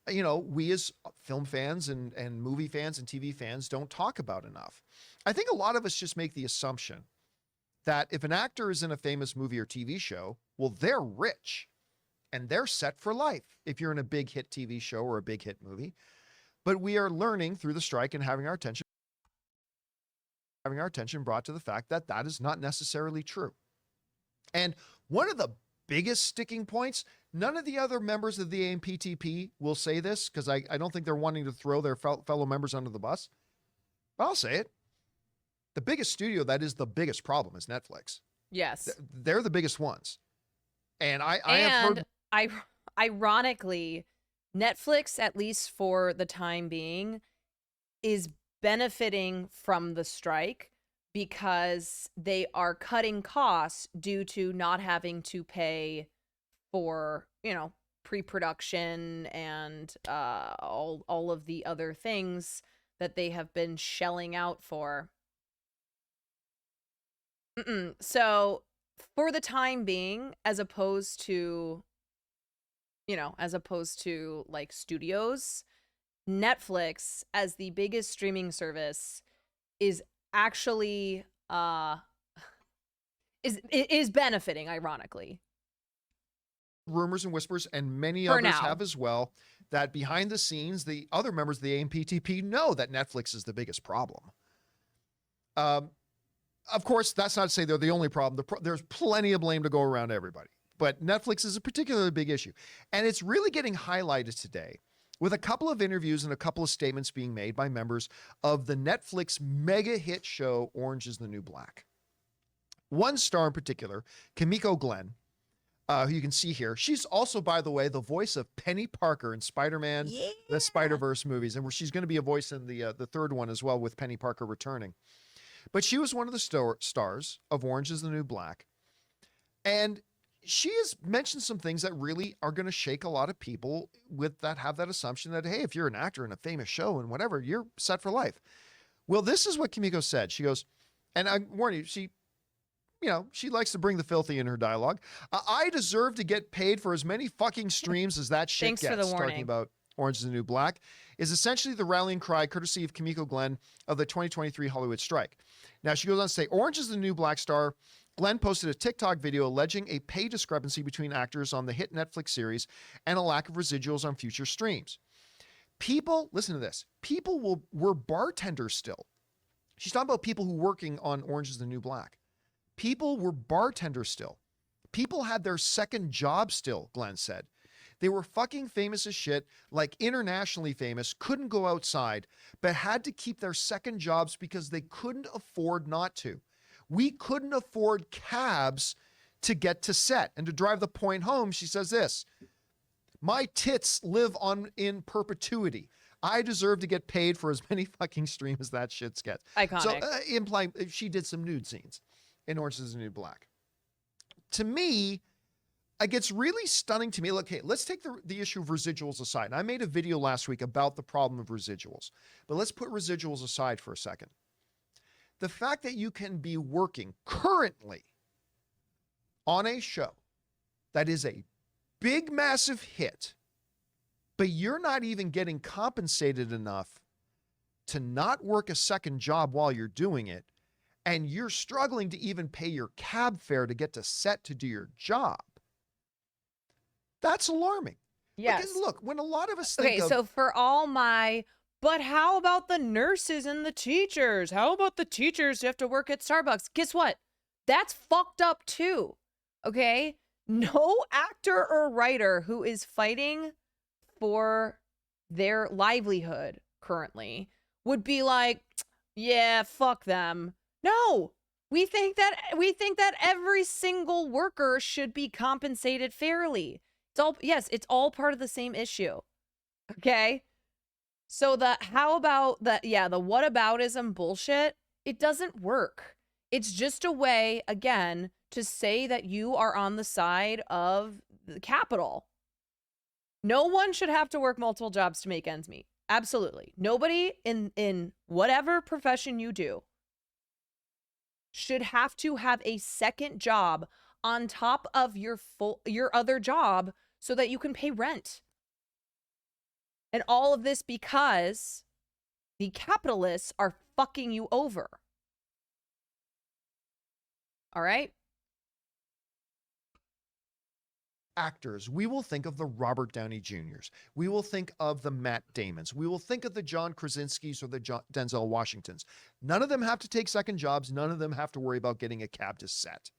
we as film fans and movie fans and TV fans don't talk about enough. I think a lot of us just make the assumption that if an actor is in a famous movie or TV show, well, they're rich and they're set for life if you're in a big hit TV show or a big hit movie. But we are learning through the strike and having our attention brought to the fact that that is not necessarily true. And one of the biggest sticking points, none of the other members of the AMPTP will say this because I don't think they're wanting to throw their fellow members under the bus. But I'll say it. The biggest studio that is the biggest problem is Netflix. Yes. They're the biggest ones. And I have heard... Ironically, Netflix, at least for the time being, is benefiting from the strike because they are cutting costs due to not having to pay for, pre-production and all of the other things that they have been shelling out for. So for the time being, as opposed to like studios, Netflix as the biggest streaming service is actually is benefiting, ironically. Rumors and whispers, and many others have as well, that behind the scenes, the other members of the AMPTP know that Netflix is the biggest problem. Of course, that's not to say they're the only problem. There's plenty of blame to go around everybody. But Netflix is a particularly big issue. And it's really getting highlighted today with a couple of interviews and a couple of statements being made by members of the Netflix mega hit show Orange is the New Black. One star in particular, Kimiko Glenn, who you can see here. She's also, by the way, the voice of Penny Parker in Spider-Man, the Spider-Verse movies. And she's going to be a voice in the third one as well, with Penny Parker returning. But she was one of the stars of Orange is the New Black. And she has mentioned some things that really are going to shake a lot of people have that assumption that, hey, if you're an actor in a famous show and whatever, you're set for life. Well, this is what Kimiko said. She goes, and I warn you, she likes to bring the filthy in her dialogue. I deserve to get paid for as many fucking streams as that shit Thanks gets. for the warning. Talking about Orange is the New Black is essentially the rallying cry, courtesy of Kimiko Glenn, of the 2023 Hollywood strike. Now, she goes on to say, Orange is the New Black star Glenn posted a TikTok video alleging a pay discrepancy between actors on the hit Netflix series and a lack of residuals on future streams. People, listen to this, were bartenders still. She's talking about people who were working on Orange is the New Black. People were bartenders still. People had their second job still, Glenn said. They were fucking famous as shit, like internationally famous, couldn't go outside, but had to keep their second jobs because they couldn't afford not to. We couldn't afford cabs to get to set. And to drive the point home, she says this: my tits live on in perpetuity. I deserve to get paid for as many fucking streams as that shit gets. Iconic. So implying she did some nude scenes in Orange is the New Black. To me, it gets really stunning to me. Look, hey, let's take the issue of residuals aside. And I made a video last week about the problem of residuals, but let's put residuals aside for a second. The fact that you can be working currently on a show that is a big, massive hit, but you're not even getting compensated enough to not work a second job while you're doing it, and you're struggling to even pay your cab fare to get to set to do your job. That's alarming. Yes. Because look, when a lot of us think Okay, so for all my, but how about the nurses and the teachers? How about the teachers who have to work at Starbucks? Guess what? That's fucked up too. Okay? No actor or writer who is fighting for their livelihood currently would be like, yeah, fuck them. No. We think that every single worker should be compensated fairly. It's all part of the same issue. Okay? So the whataboutism bullshit, it doesn't work. It's just a way, again, to say that you are on the side of the capital. No one should have to work multiple jobs to make ends meet. Absolutely. Nobody in whatever profession you do should have to have a second job on top of your other job so that you can pay rent. And all of this because the capitalists are fucking you over. All right? actors, we will think of the Robert Downey Jr.'s. We will think of the Matt Damons. We will think of the John Krasinski's or the Denzel Washingtons. None of them have to take second jobs. None of them have to worry about getting a cab to set.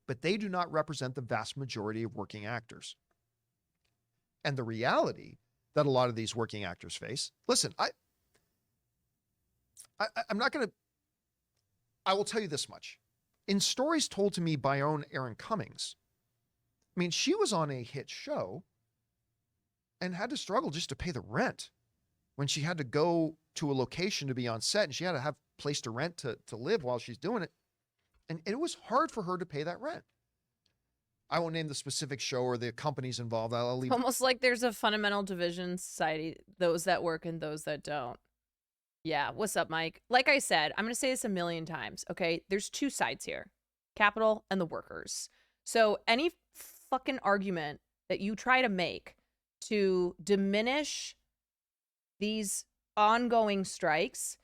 But they do not represent the vast majority of working actors. And the reality that a lot of these working actors face, listen, I'm not going to, I will tell you this much. In stories told to me by our own Erin Cummings, I mean, she was on a hit show and had to struggle just to pay the rent when she had to go to a location to be on set, and she had to have a place to rent to live while she's doing it. And it was hard for her to pay that rent. I won't name the specific show or the companies involved. I'll leave. Almost like there's a fundamental division in society, those that work and those that don't. Yeah, what's up, Mike? Like I said, I'm going to say this a million times, okay? There's two sides here, capital and the workers. So any fucking argument that you try to make to diminish these ongoing strikes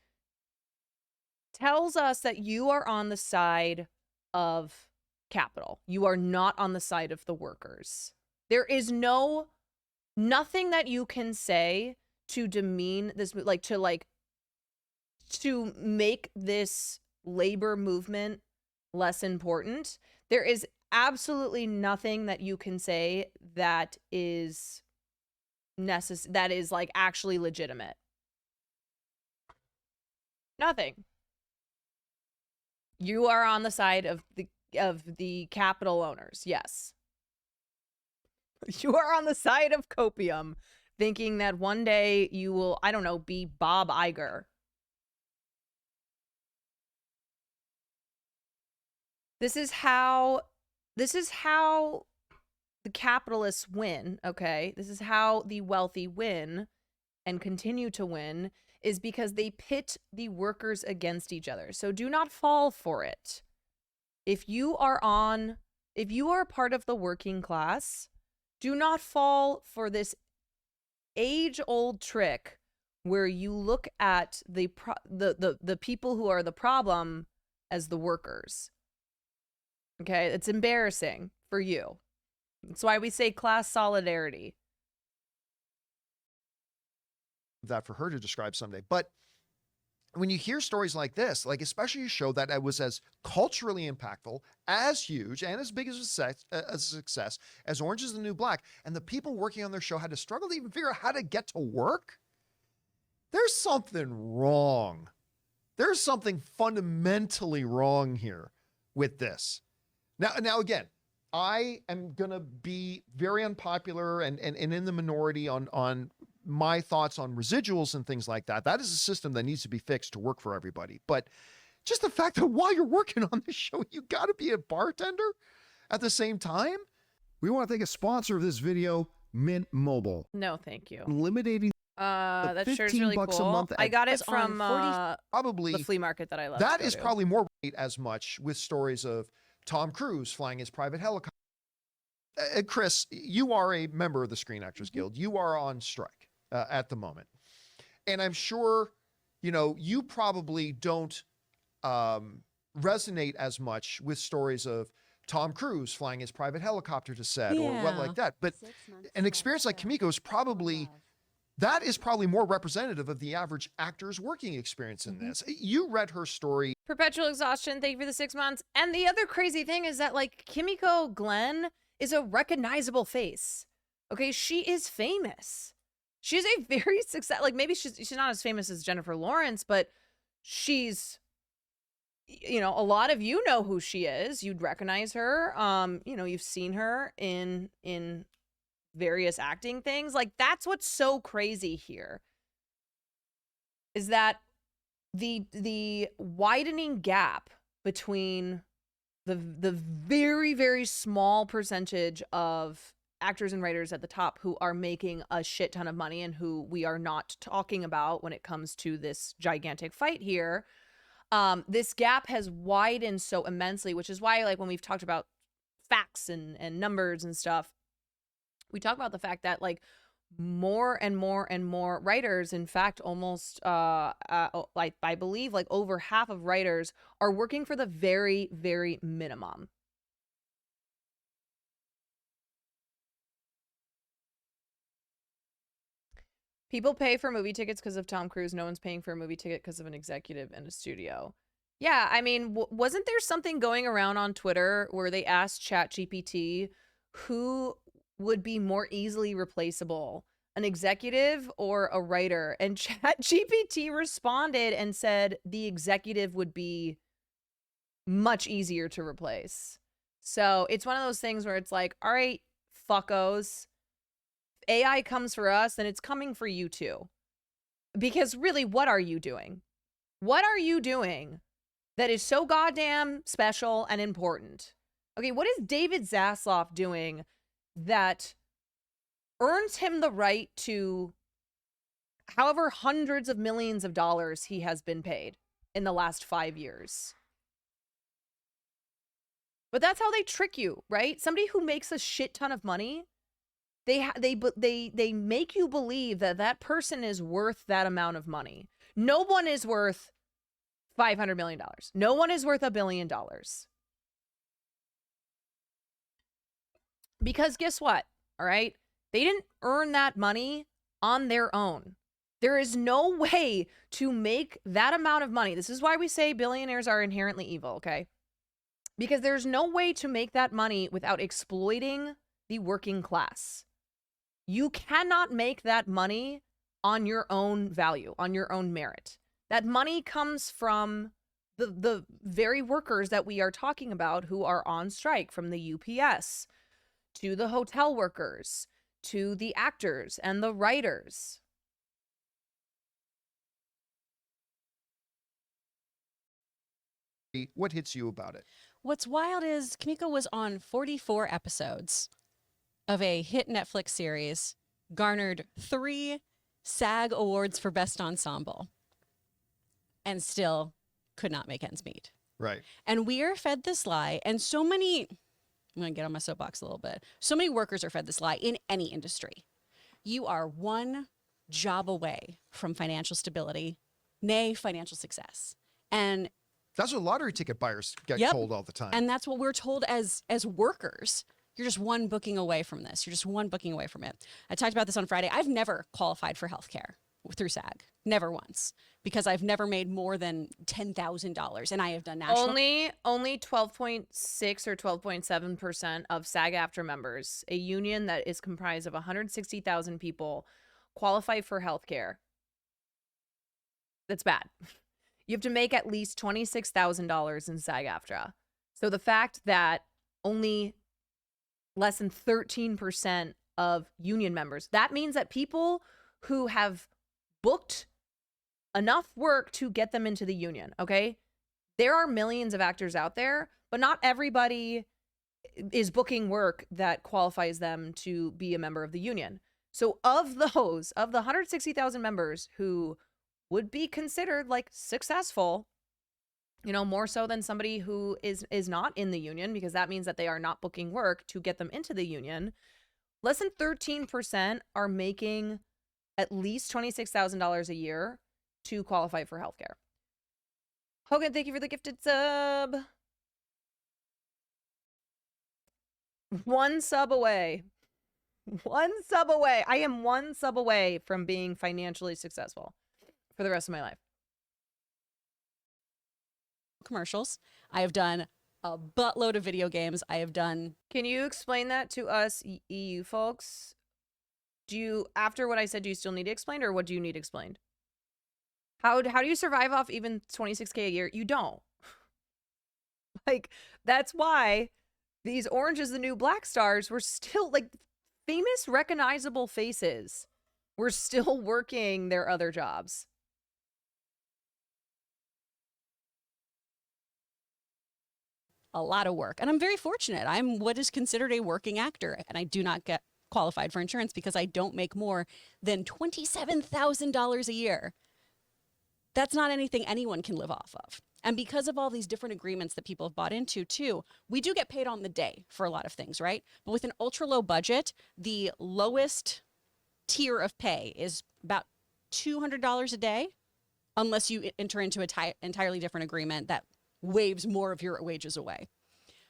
tells us that you are on the side of capital. You are not on the side of the workers. There is nothing that you can say to demean this, to make this labor movement less important. There is absolutely nothing that you can say that is that is like actually legitimate. Nothing. You are on the side of the capital owners. Yes. You are on the side of copium, thinking that one day you will, I don't know, be Bob Iger. This is how the capitalists win, okay? This is how the wealthy win and continue to win, is because they pit the workers against each other. So do not fall for it. If you are part of the working class, do not fall for this age-old trick where you look at the people who are the problem as the workers. Okay, it's embarrassing for you. That's why we say class solidarity. That for her to describe someday. But when you hear stories like this, like especially a show that was as culturally impactful, as huge, and as big as a success as Orange is the New Black, and the people working on their show had to struggle to even figure out how to get to work, there's something wrong. There's something fundamentally wrong here with this. Now again, I am going to be very unpopular and in the minority on my thoughts on residuals and things like that. That is a system that needs to be fixed to work for everybody. But just the fact that while you're working on the show, you got to be a bartender at the same time. We want to thank a sponsor of this video, Mint Mobile. No, thank you. Eliminating That sure is $15 really bucks a cool. month I got it It's on from probably the flea market that I love. That is probably more as much with stories of Tom Cruise flying his private helicopter. Chris, you are a member of the Screen Actors Guild. You are on strike at the moment. And I'm sure, you probably don't resonate as much with stories of Tom Cruise flying his private helicopter to set or what like that. But an experience like Kimiko is probably, that is probably more representative of the average actor's working experience in this. You read her story. Perpetual exhaustion. Thank you for the 6 months. And the other crazy thing is that Kimiko Glenn is a recognizable face. Okay, she is famous. She's a very successful. Maybe she's not as famous as Jennifer Lawrence, but she's, a lot of you know who she is. You'd recognize her. You've seen her in various acting things. That's what's so crazy here. Is that the widening gap between the very, very small percentage of actors and writers at the top who are making a shit ton of money and who we are not talking about when it comes to this gigantic fight here. This gap has widened so immensely, which is why, when we've talked about facts and numbers and stuff, we talk about the fact that more and more and more writers, in fact, almost I believe over half of writers are working for the very, very minimum. People pay for movie tickets because of Tom Cruise. No one's paying for a movie ticket because of an executive in a studio. Yeah, I mean, wasn't there something going around on Twitter where they asked ChatGPT who would be more easily replaceable, an executive or a writer? And ChatGPT responded and said the executive would be much easier to replace. So it's one of those things where it's all right, fuckos. AI comes for us, then it's coming for you too. Because really, what are you doing? What are you doing that is so goddamn special and important? Okay, what is David Zaslav doing that earns him the right to however hundreds of millions of dollars he has been paid in the last 5 years? But that's how they trick you, right? Somebody who makes a shit ton of money, they make you believe that that person is worth that amount of money. No one is worth $500 million. No one is worth $1 billion. Because guess what? All right. They didn't earn that money on their own. There is no way to make that amount of money. This is why we say billionaires are inherently evil, okay? Because there's no way to make that money without exploiting the working class. You cannot make that money on your own value, on your own merit. That money comes from the very workers that we are talking about who are on strike, from the UPS to the hotel workers to the actors and the writers. What hits you about it? What's wild is Kimiko was on 44 episodes of a hit Netflix series, garnered 3 SAG awards for Best Ensemble, and still could not make ends meet. Right. And we are fed this lie, and so many, I'm going to get on my soapbox a little bit, so many workers are fed this lie in any industry. You are one job away from financial stability, nay, financial success. And that's what lottery ticket buyers get told all the time. And that's what we're told as workers. You're just one booking away from this. You're just one booking away from it. I talked about this on Friday. I've never qualified for healthcare through SAG. Never once. Because I've never made more than $10,000, and I have done national. Only 12.6 or 12.7% of SAG-AFTRA members, a union that is comprised of 160,000 people, qualify for healthcare. That's bad. You have to make at least $26,000 in SAG-AFTRA. So the fact that only less than 13% of union members, that means that people who have booked enough work to get them into the union, okay? There are millions of actors out there, but not everybody is booking work that qualifies them to be a member of the union. So of the 160,000 members who would be considered like successful, you know, more so than somebody who is not in the union, because that means that they are not booking work to get them into the union, less than 13% are making at least $26,000 a year to qualify for healthcare. Hogan, thank you for the gifted sub. One sub away. One sub away. I am one sub away from being financially successful for the rest of my life. Commercials. I have done a buttload of video games. I have done. Can you explain that to us EU folks? Do you, after what I said, do you still need it explained, or what do you need explained? How do you survive off even 26K a year? You don't. Like, that's why these Orange is the New Black stars were still, like, famous, recognizable faces were still working their other jobs. A lot of work. And I'm very fortunate. I'm what is considered a working actor, and I do not get qualified for insurance because I don't make more than $27,000 a year. That's not anything anyone can live off of. And because of all these different agreements that people have bought into too, we do get paid on the day for a lot of things, right? But with an ultra low budget, the lowest tier of pay is about $200 a day, unless you enter into an entirely different agreement that waves more of your wages away.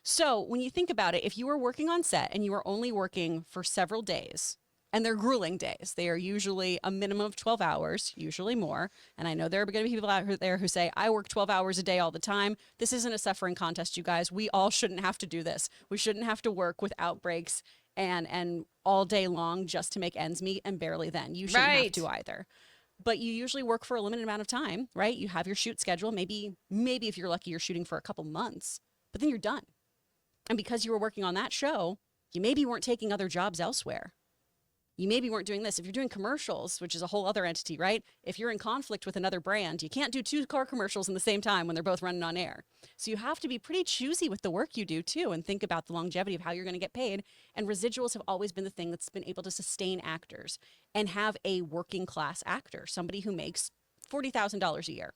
So when you think about it, if you are working on set and you are only working for several days, and they're grueling days, they are usually a minimum of 12 hours, usually more. And I know there are going to be people out there who say, I work 12 hours a day all the time. This isn't a suffering contest, you guys. We all shouldn't have to do this. We shouldn't have to work without breaks and all day long just to make ends meet, and barely then. You shouldn't have to either. But you usually work for a limited amount of time, right? You have your shoot schedule. Maybe if you're lucky, you're shooting for a couple months, but then you're done. And because you were working on that show, you maybe weren't taking other jobs elsewhere. You maybe weren't doing this. If you're doing commercials, which is a whole other entity, right? If you're in conflict with another brand, you can't do 2 car commercials in the same time when they're both running on air. So you have to be pretty choosy with the work you do too, and think about the longevity of how you're going to get paid. And residuals have always been the thing that's been able to sustain actors and have a working class actor, somebody who makes $40,000 a year.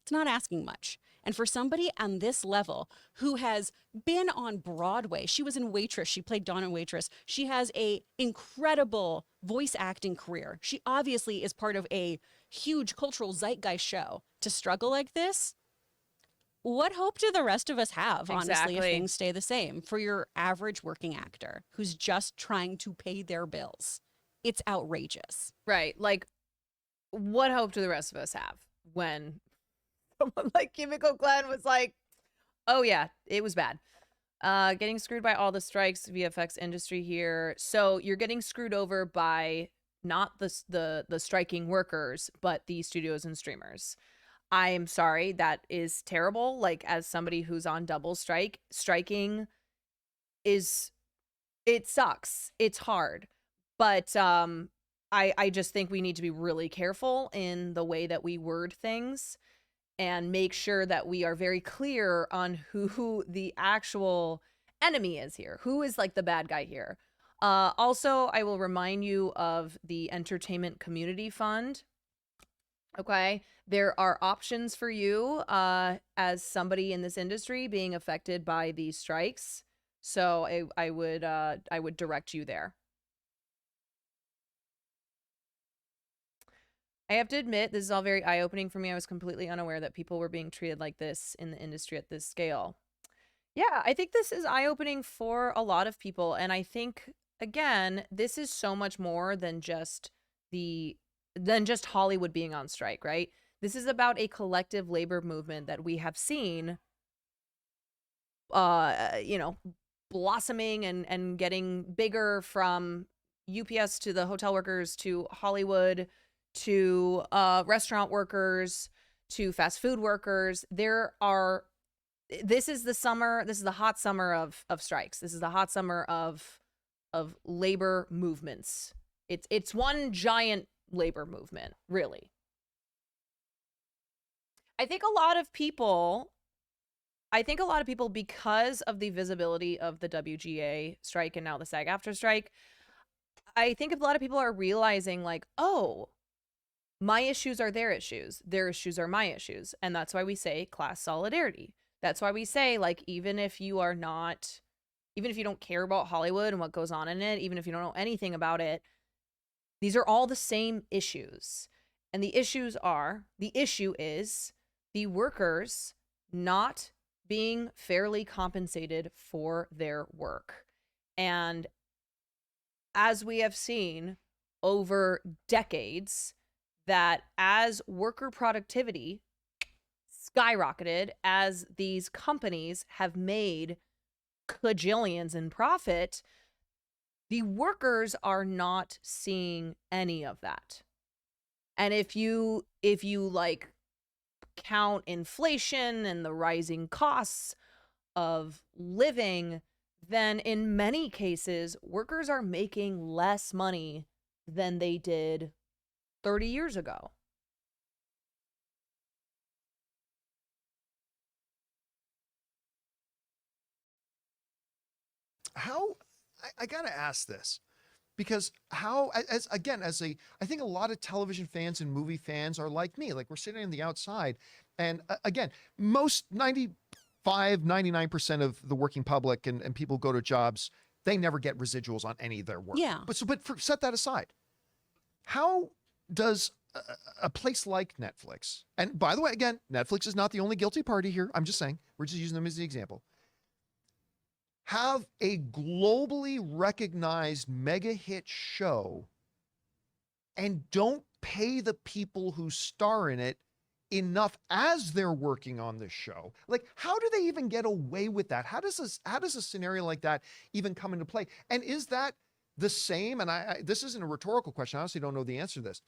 It's not asking much. And for somebody on this level who has been on Broadway, she was in Waitress, she played Dawn in Waitress. She has a incredible voice acting career. She obviously is part of a huge cultural zeitgeist show. To struggle like this, what hope do the rest of us have, honestly, if things stay the same for your average working actor who's just trying to pay their bills? It's outrageous. Right. Like, what hope do the rest of us have when someone like Kimiko Glenn was like, oh yeah, it was bad. Getting screwed by all the strikes, VFX industry here. So you're getting screwed over by not the striking workers, but the studios and streamers. I'm sorry, that is terrible. Like, as somebody who's on double strike, striking it sucks. It's hard. But I just think we need to be really careful in the way that we word things, and make sure that we are very clear on who the actual enemy is here. Who is like the bad guy here. Also, I will remind you of the Entertainment Community Fund. Okay, there are options for you as somebody in this industry being affected by these strikes. So I would direct you there. I have to admit, this is all very eye-opening for me. I was completely unaware that people were being treated like this in the industry at this scale. Yeah, I think this is eye-opening for a lot of people. And I think, again, this is so much more than just the just Hollywood being on strike, right? This is about a collective labor movement that we have seen, you know, blossoming and getting bigger, from UPS to the hotel workers to Hollywood to restaurant workers to fast food workers. This is the hot summer of strikes. This is the hot summer of labor movements. It's one giant labor movement, really. I think a lot of people, because of the visibility of the WGA strike and now the SAG-AFTRA strike, I think a lot of people are realizing, like, oh, my issues are their issues are my issues. And that's why we say class solidarity. That's why we say, like, even if you don't care about Hollywood and what goes on in it, even if you don't know anything about it, these are all the same issues. And the issue is the workers not being fairly compensated for their work. And as we have seen over decades, that as worker productivity skyrocketed, as these companies have made cajillions in profit, the workers are not seeing any of that. And if you like count inflation and the rising costs of living, then in many cases, workers are making less money than they did 30 years ago. How, I gotta ask this, because I think a lot of television fans and movie fans are like me, like we're sitting on the outside, and again, most 99% of the working public and people go to jobs, they never get residuals on any of their work. Yeah. But set that aside. How does a place like Netflix, and by the way, again, Netflix is not the only guilty party here. I'm just saying, we're just using them as the example, have a globally recognized mega hit show and don't pay the people who star in it enough as they're working on this show? Like, how do they even get away with that? How does a scenario like that even come into play? And is that the same? And this isn't a rhetorical question. I honestly don't know the answer to this.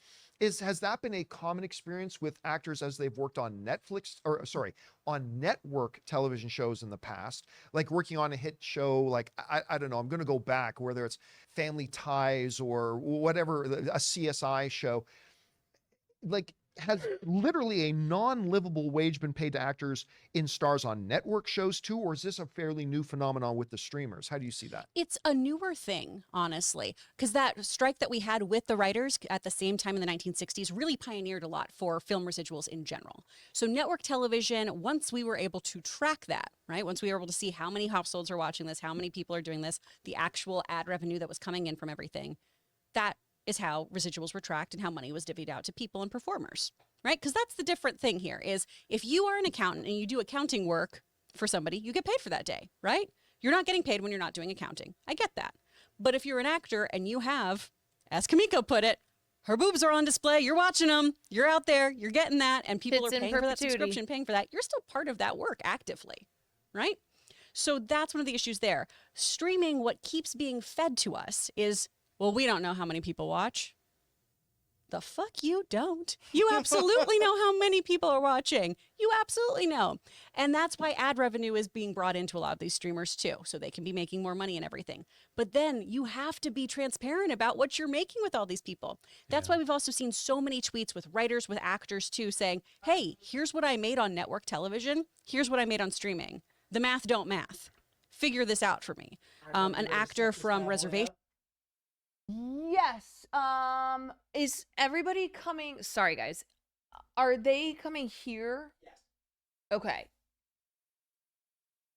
Has that been a common experience with actors as they've worked on on network television shows in the past, like working on a hit show, like, I don't know, I'm going to go back, whether it's Family Ties or whatever, a CSI show, like, has literally a non-livable wage been paid to actors in stars on network shows too, or is this a fairly new phenomenon with the streamers? How do you see that? It's a newer thing, honestly, because that strike that we had with the writers at the same time in the 1960s really pioneered a lot for film residuals in general. So network television, once we were able to track that, right? Once we were able to see how many households are watching this, how many people are doing this, the actual ad revenue that was coming in from everything, that is how residuals were tracked and how money was divvied out to people and performers, right? Because that's the different thing here is if you are an accountant and you do accounting work for somebody, you get paid for that day, right? You're not getting paid when you're not doing accounting. I get that. But if you're an actor and you have, as Kamiko put it, her boobs are on display, you're watching them, you're out there, you're getting that, and people It's are in paying for that perpetuity. subscription, paying for that, you're still part of that work actively, right? So that's one of the issues there. Streaming, what keeps being fed to us is, well, we don't know how many people watch. The fuck you don't. You absolutely know how many people are watching. You absolutely know. And that's why ad revenue is being brought into a lot of these streamers too, so they can be making more money and everything. But then you have to be transparent about what you're making with all these people. That's why we've also seen so many tweets with writers, with actors too, saying, hey, here's what I made on network television. Here's what I made on streaming. The math don't math. Figure this out for me. An actor from Reservation. Yes. Is everybody coming? Sorry, guys. Are they coming here? Yes. Okay.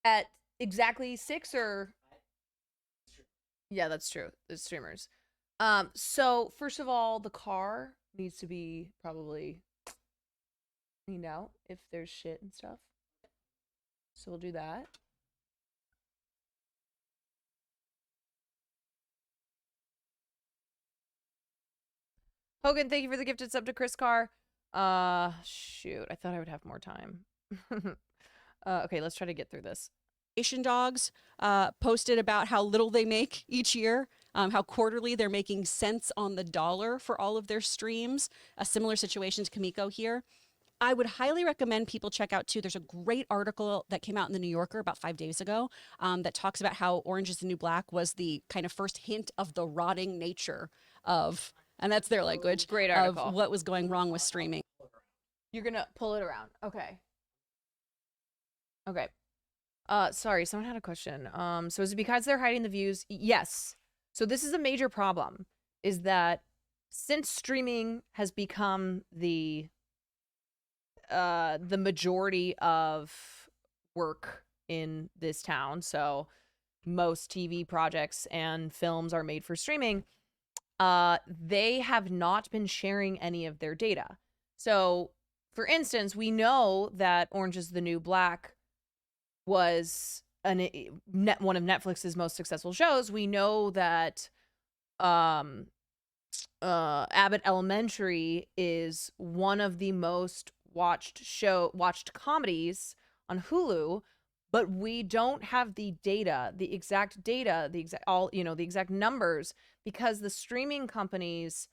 At exactly 6 or? Yeah, that's true. The streamers. So first of all, the car needs to be probably cleaned out if there's shit and stuff. So we'll do that. Hogan, thank you for the gifted sub to Chris Carr. Shoot, I thought I would have more time. Okay, let's try to get through this. Asian dogs posted about how little they make each year, how quarterly they're making cents on the dollar for all of their streams. A similar situation to Kamiko here. I would highly recommend people check out too. There's a great article that came out in the New Yorker about 5 days ago that talks about how Orange is the New Black was the kind of first hint of the rotting nature of, and that's their language, Great of article. what was going wrong with streaming. You're gonna pull it around. Okay. Okay. Sorry, someone had a question. So is it because they're hiding the views? Yes. So this is a major problem, is that since streaming has become the majority of work in this town, so most TV projects and films are made for streaming, they have not been sharing any of their data. So, for instance, we know that Orange is the New Black was one of Netflix's most successful shows. We know that Abbott Elementary is one of the most watched comedies on Hulu, but we don't have the exact numbers, because the streaming companies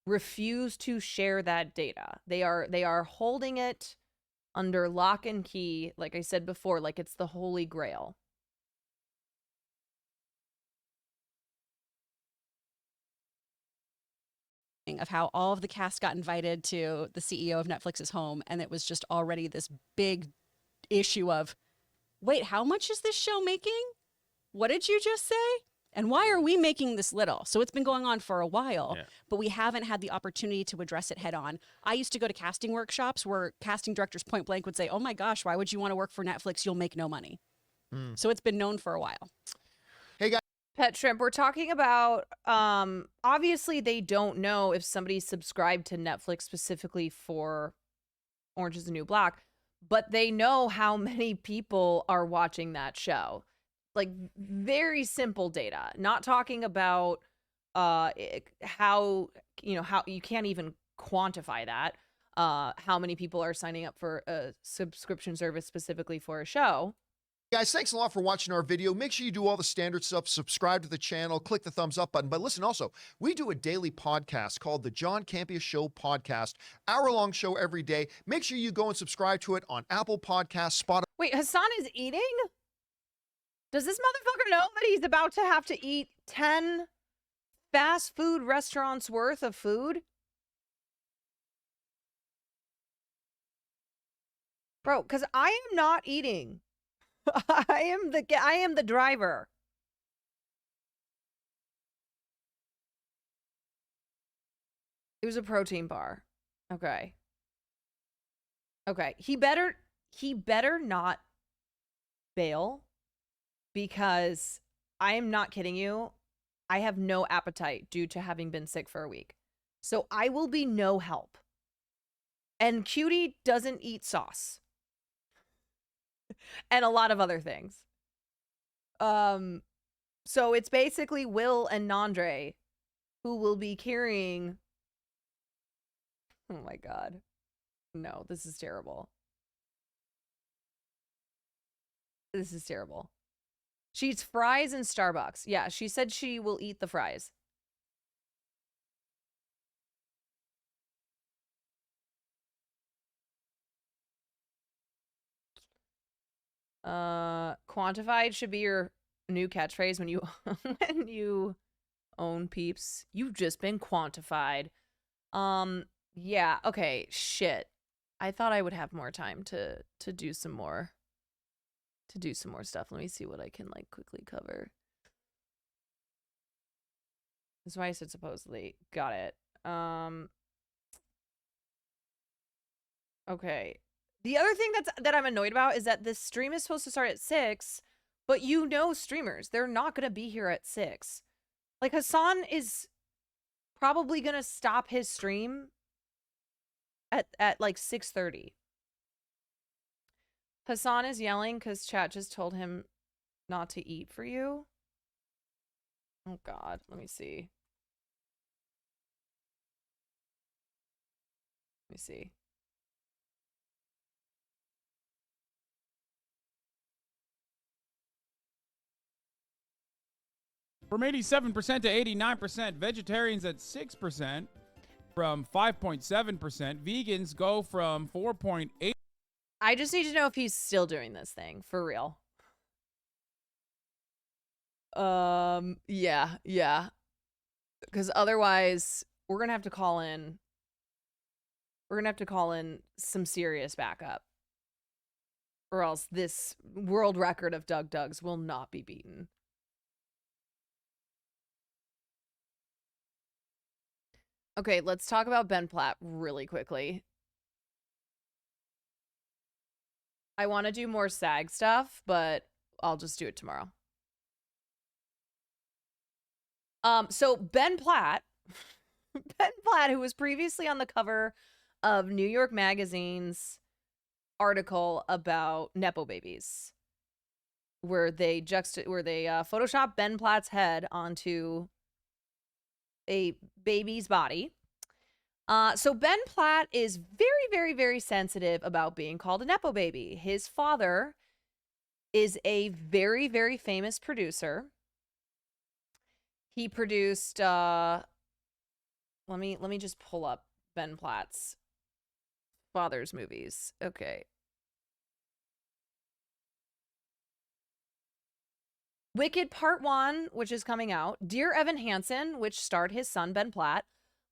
refuse to share that data. They are holding it under lock and key, like I said before, like it's the holy grail. Of how all of the cast got invited to the CEO of Netflix's home, and it was just already this big issue of, wait, how much is this show making? What did you just say? And why are we making this little? So it's been going on for a while, but we haven't had the opportunity to address it head on. I used to go to casting workshops where casting directors point blank would say, oh my gosh, why would you want to work for Netflix? You'll make no money. So it's been known for a while. Hey, guys. Pet Shrimp, we're talking about, obviously they don't know if somebody's subscribed to Netflix specifically for Orange is the New Black, but they know how many people are watching that show. Like, very simple data. Not talking about how you can't even quantify that. How many people are signing up for a subscription service specifically for a show. Guys, thanks a lot for watching our video. Make sure you do all the standard stuff, subscribe to the channel, click the thumbs up button. But listen, also, we do a daily podcast called the John Campea Show Podcast, hour-long show every day. Make sure you go and subscribe to it on Apple Podcasts, Spotify. Wait, Hassan is eating? Does this motherfucker know that he's about to have to eat 10 fast food restaurants worth of food? Bro, because I am not eating. I am the driver. It was a protein bar. Okay. Okay. He better not bail, because I am not kidding you. I have no appetite due to having been sick for a week. So I will be no help. And Cutie doesn't eat sauce. And a lot of other things. So it's basically Will and Nandre who will be carrying. Oh my God. No, this is terrible. This is terrible. She eats fries in Starbucks. Yeah, she said she will eat the fries. Quantified should be your new catchphrase when you when you own Peeps. You've just been quantified. Yeah, okay, shit. I thought I would have more time to do some more stuff. Let me see what I can like quickly cover. That's why I said supposedly. Got it. Okay. The other thing that I'm annoyed about is that this stream is supposed to start at 6, but streamers, they're not going to be here at 6. Like, Hassan is probably going to stop his stream at like 6:30. Hassan is yelling because chat just told him not to eat for you. Oh God, let me see. me see. From 87% to 89%, vegetarians at 6%, from 5.7%, vegans go from 4.8. I just need to know if he's still doing this thing for real. Yeah. Because otherwise, we're gonna have to call in. We're gonna have to call in some serious backup, or else this world record of Doug Dugs will not be beaten. Okay, let's talk about Ben Platt really quickly. I want to do more SAG stuff, but I'll just do it tomorrow. So Ben Platt, who was previously on the cover of New York Magazine's article about Nepo babies, where they photoshopped Ben Platt's head onto a baby's body. So Ben Platt is very, very, very sensitive about being called a Nepo baby. His father is a very, very famous producer. He produced let me just pull up Ben Platt's father's movies. Okay. Wicked Part 1, which is coming out. Dear Evan Hansen, which starred his son Ben Platt.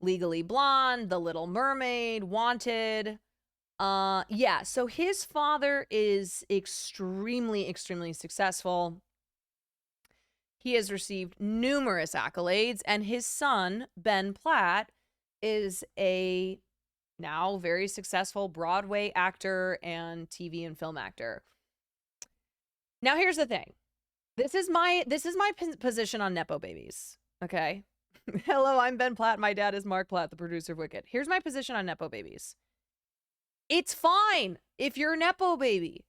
Legally Blonde, The Little Mermaid, Wanted. Yeah, so his father is extremely, extremely successful. He has received numerous accolades, and his son, Ben Platt, is a now very successful Broadway actor and TV and film actor. Now, here's the thing. This is my position on Nepo babies, okay? Hello, I'm Ben Platt. My dad is Mark Platt, the producer of Wicked. Here's my position on Nepo babies. It's fine if you're a Nepo baby.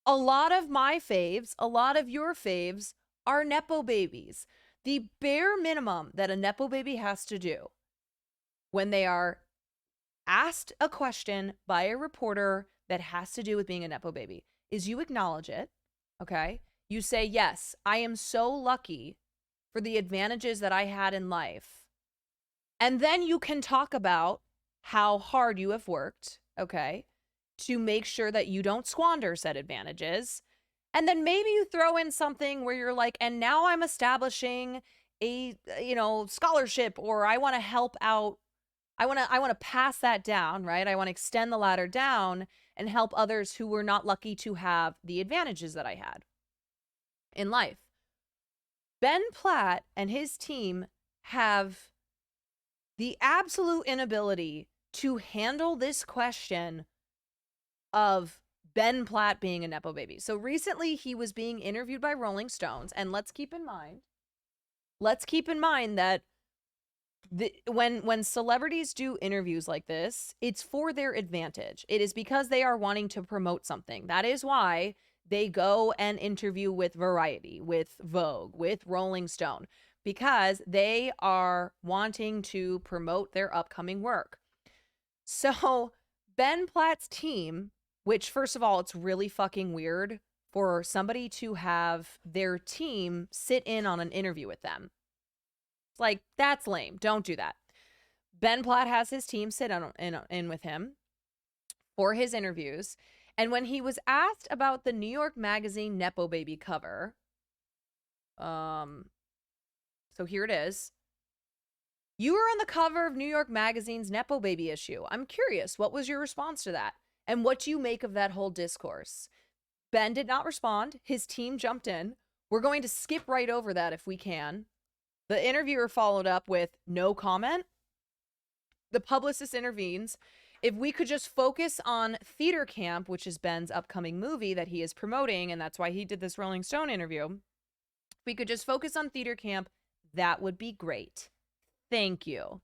A lot of my faves, a lot of your faves are Nepo babies. The bare minimum that a Nepo baby has to do when they are asked a question by a reporter that has to do with being a Nepo baby is you acknowledge it, okay? You say, yes, I am so lucky for the advantages that I had in life. And then you can talk about how hard you have worked, okay, to make sure that you don't squander said advantages. And then maybe you throw in something where you're like, and now I'm establishing a, scholarship, or I want to help out. I want to pass that down, right? I want to extend the ladder down and help others who were not lucky to have the advantages that I had in life. Ben Platt and his team have the absolute inability to handle this question of Ben Platt being a Nepo baby. So recently he was being interviewed by Rolling Stones, and let's keep in mind that when celebrities do interviews like this, it's for their advantage. It is because they are wanting to promote something. That is why they go and interview with Variety, with Vogue, with Rolling Stone, because they are wanting to promote their upcoming work. So Ben Platt's team, which first of all, it's really fucking weird for somebody to have their team sit in on an interview with them. It's like, that's lame. Don't do that. Ben Platt has his team sit in with him for his interviews. And when he was asked about the New York Magazine Nepo Baby cover, so here it is. You were on the cover of New York Magazine's Nepo Baby issue. I'm curious, what was your response to that? And what do you make of that whole discourse? Ben did not respond. His team jumped in. We're going to skip right over that if we can. The interviewer followed up with no comment. The publicist intervenes. If we could just focus on Theater Camp, which is Ben's upcoming movie that he is promoting, and that's why he did this Rolling Stone interview. If we could just focus on Theater Camp, that would be great. Thank you.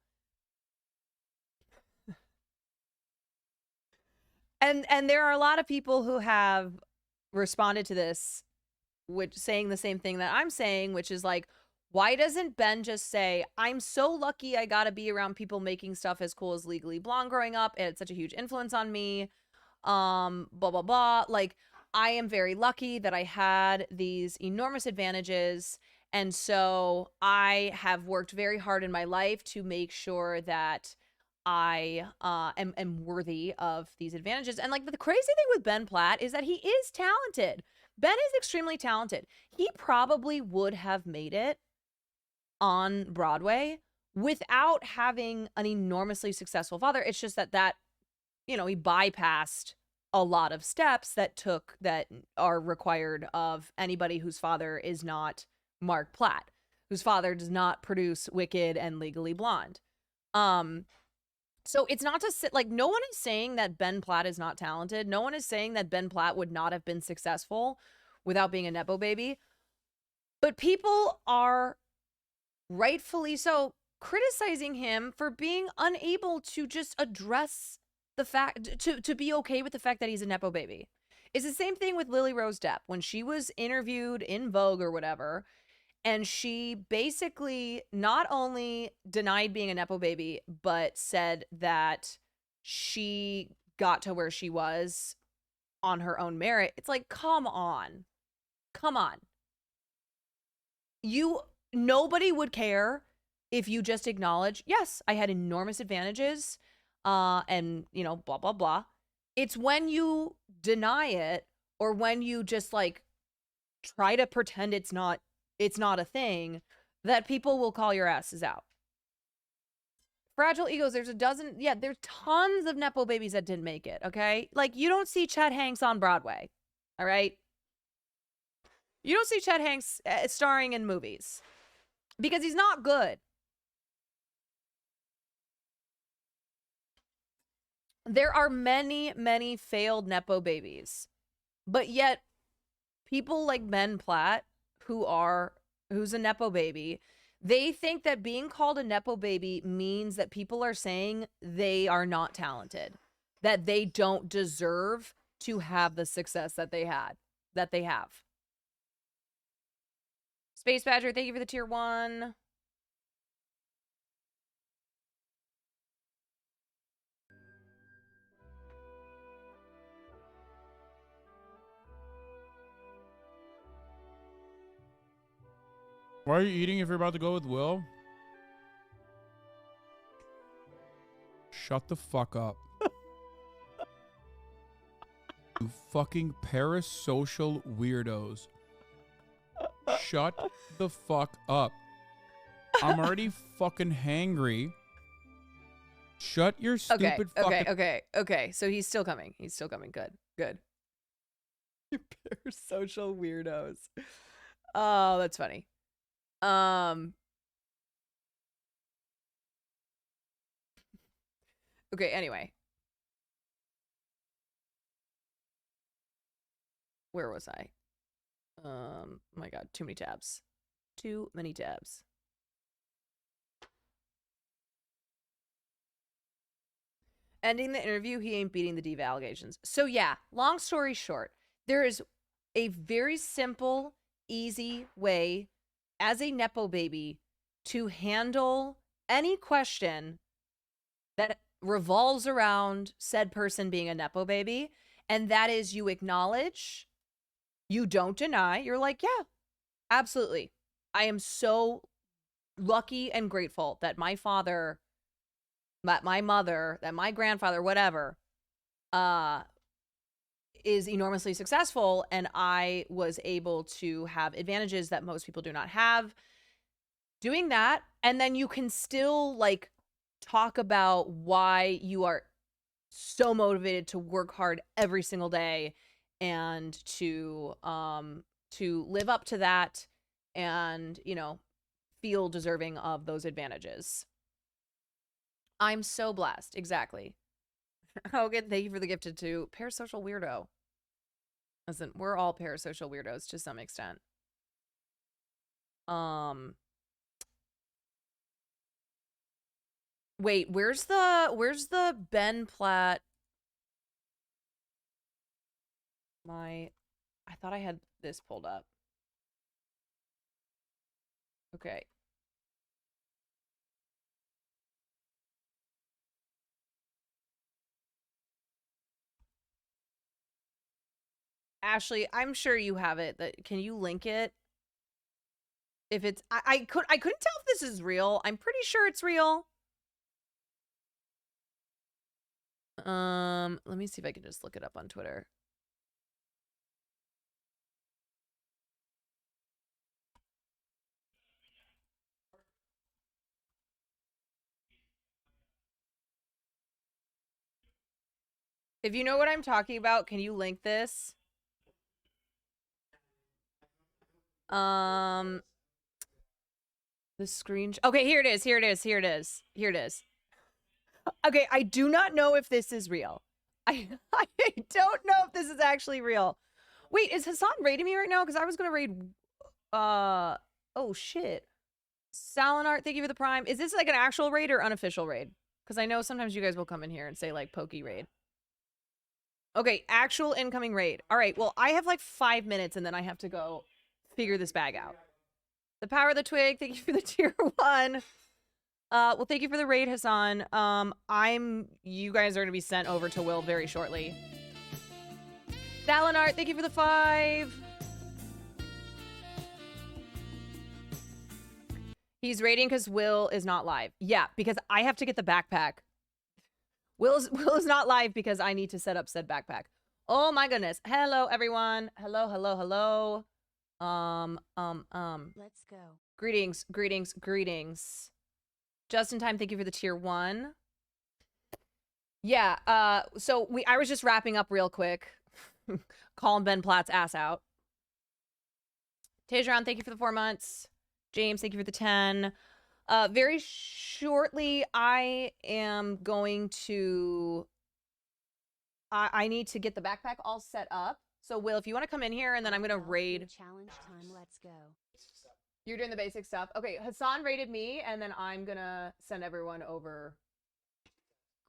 And there are a lot of people who have responded to this, which saying the same thing that I'm saying, which is like, Why doesn't Ben just say, I'm so lucky I got to be around people making stuff as cool as Legally Blonde growing up. It had such a huge influence on me. Blah, blah, blah. Like, I am very lucky that I had these enormous advantages. And so I have worked very hard in my life to make sure that I am worthy of these advantages. And like the crazy thing with Ben Platt is that he is talented. Ben is extremely talented. He probably would have made it on Broadway without having an enormously successful father. It's just that he bypassed a lot of steps that are required of anybody whose father is not Mark Platt, whose father does not produce Wicked and Legally Blonde. So it's not to sit like, no one is saying that Ben Platt is not talented. No one is saying that Ben Platt would not have been successful without being a Nepo baby. But people are rightfully so criticizing him for being unable to just address the fact, to be okay with the fact that he's a Nepo baby. It's the same thing with Lily Rose Depp when she was interviewed in Vogue or whatever. And she basically not only denied being a Nepo baby, but said that she got to where she was on her own merit. It's like, come on. Come on. Nobody would care if you just acknowledge, yes, I had enormous advantages, and, blah, blah, blah. It's when you deny it or when you just, like, try to pretend it's not a thing that people will call your asses out. Fragile Egos, there's tons of Nepo babies that didn't make it, okay? Like, you don't see Chet Hanks on Broadway, all right? You don't see Chet Hanks starring in movies because he's not good. There are many, many failed Nepo babies, but yet people like Ben Platt, who's a Nepo baby, they think that being called a Nepo baby means that people are saying they are not talented, that they don't deserve to have the success that they have. Space Badger, thank you for the tier 1. Why are you eating if you're about to go with Will? Shut the fuck up. You fucking parasocial weirdos. Shut the fuck up. I'm already fucking hangry. Shut your stupid fucking... Okay. So he's still coming. Good. You parasocial weirdos. Oh, that's funny. Okay, anyway. Where was I? My God, too many tabs. Too many tabs. Ending the interview, he ain't beating the diva allegations. So yeah, long story short, there is a very simple, easy way as a Nepo baby to handle any question that revolves around said person being a Nepo baby. And that is, you acknowledge, you don't deny, you're like, yeah, absolutely. I am so lucky and grateful that my father, that my mother, that my grandfather, whatever, is enormously successful, and I was able to have advantages that most people do not have. Doing that, and then you can still like talk about why you are so motivated to work hard every single day and to live up to that and, feel deserving of those advantages. I'm so blessed. Exactly. Hogan, thank you for the gifted to parasocial weirdo. Listen, we're all parasocial weirdos to some extent. Wait, where's the Ben Platt? I thought I had this pulled up. Okay. Ashley, I'm sure you have it. Can you link it? If it's I couldn't tell if this is real. I'm pretty sure it's real. Let me see if I can just look it up on Twitter. If you know what I'm talking about, can you link this? The screen. Okay, here it is. Here it is. Here it is. Here it is. Okay, I do not know if this is real. I don't know if this is actually real. Wait, is Hassan raiding me right now? Because I was gonna raid. Oh shit. Salinart, thank you for the prime. Is this like an actual raid or unofficial raid? Because I know sometimes you guys will come in here and say like pokey raid. Okay, actual incoming raid. All right, well, I have like 5 minutes and then I have to go figure this bag out. The power of the twig, thank you for the tier 1. Well, thank you for the raid, Hassan. You guys are gonna be sent over to Will very shortly. Salinart, thank you for the 5. He's raiding because Will is not live. Yeah, because I have to get the backpack. Will is not live because I need to set up said backpack. Oh my goodness. Hello, everyone. Hello, hello, hello. Let's go. Greetings, greetings, greetings. Just in time, thank you for the tier 1. Yeah, so I was just wrapping up real quick. Calling Ben Platt's ass out. Tejan, thank you for the 4 months. James, thank you for the 10. Very shortly, I am going to... I need to get the backpack all set up. So, Will, if you want to come in here, and then I'm going to raid... Challenge time, let's go. You're doing the basic stuff? Okay, Hassan raided me, and then I'm going to send everyone over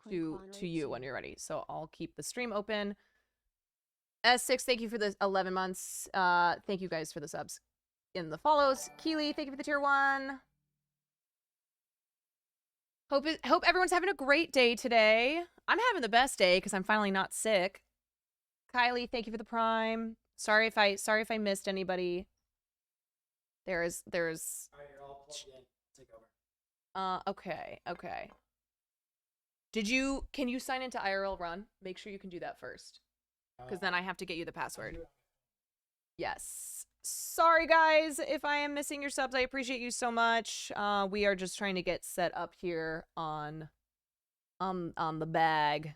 to you when you're ready. So, I'll keep the stream open. S6, thank you for the 11 months. Thank you guys for the subs in the follows. Keely, thank you for the tier 1. Hope everyone's having a great day today. I'm having the best day because I'm finally not sick. Kylie, thank you for the prime. Sorry if I missed anybody. There's All right, you're all plugged in. Take over. Okay. Can you sign into IRL run? Make sure you can do that first. Because then I have to get you the password. Yes. Sorry, guys, if I am missing your subs. I appreciate you so much. We are just trying to get set up here on the bag.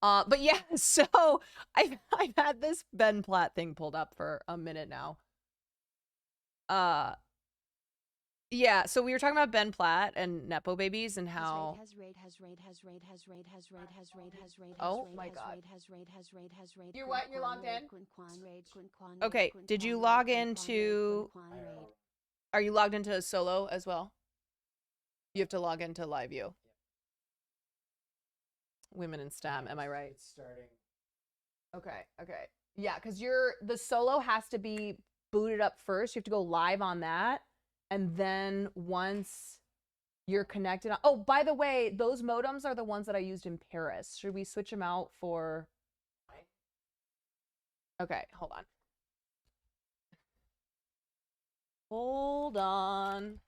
But yeah, so I've had this Ben Platt thing pulled up for a minute now. Yeah, so we were talking about Ben Platt and Nepo babies and how... Oh my god. You're what? You're logged in? Okay, did you log into... Are you logged into solo as well? You have to log into live view. Women in STEM, am I right? It's starting. Okay. Yeah, because the solo has to be booted up first. You have to go live on that. And then once you're connected on... Oh, by the way, those modems are the ones that I used in Paris. Should we switch them out for... Okay, hold on. Hold on.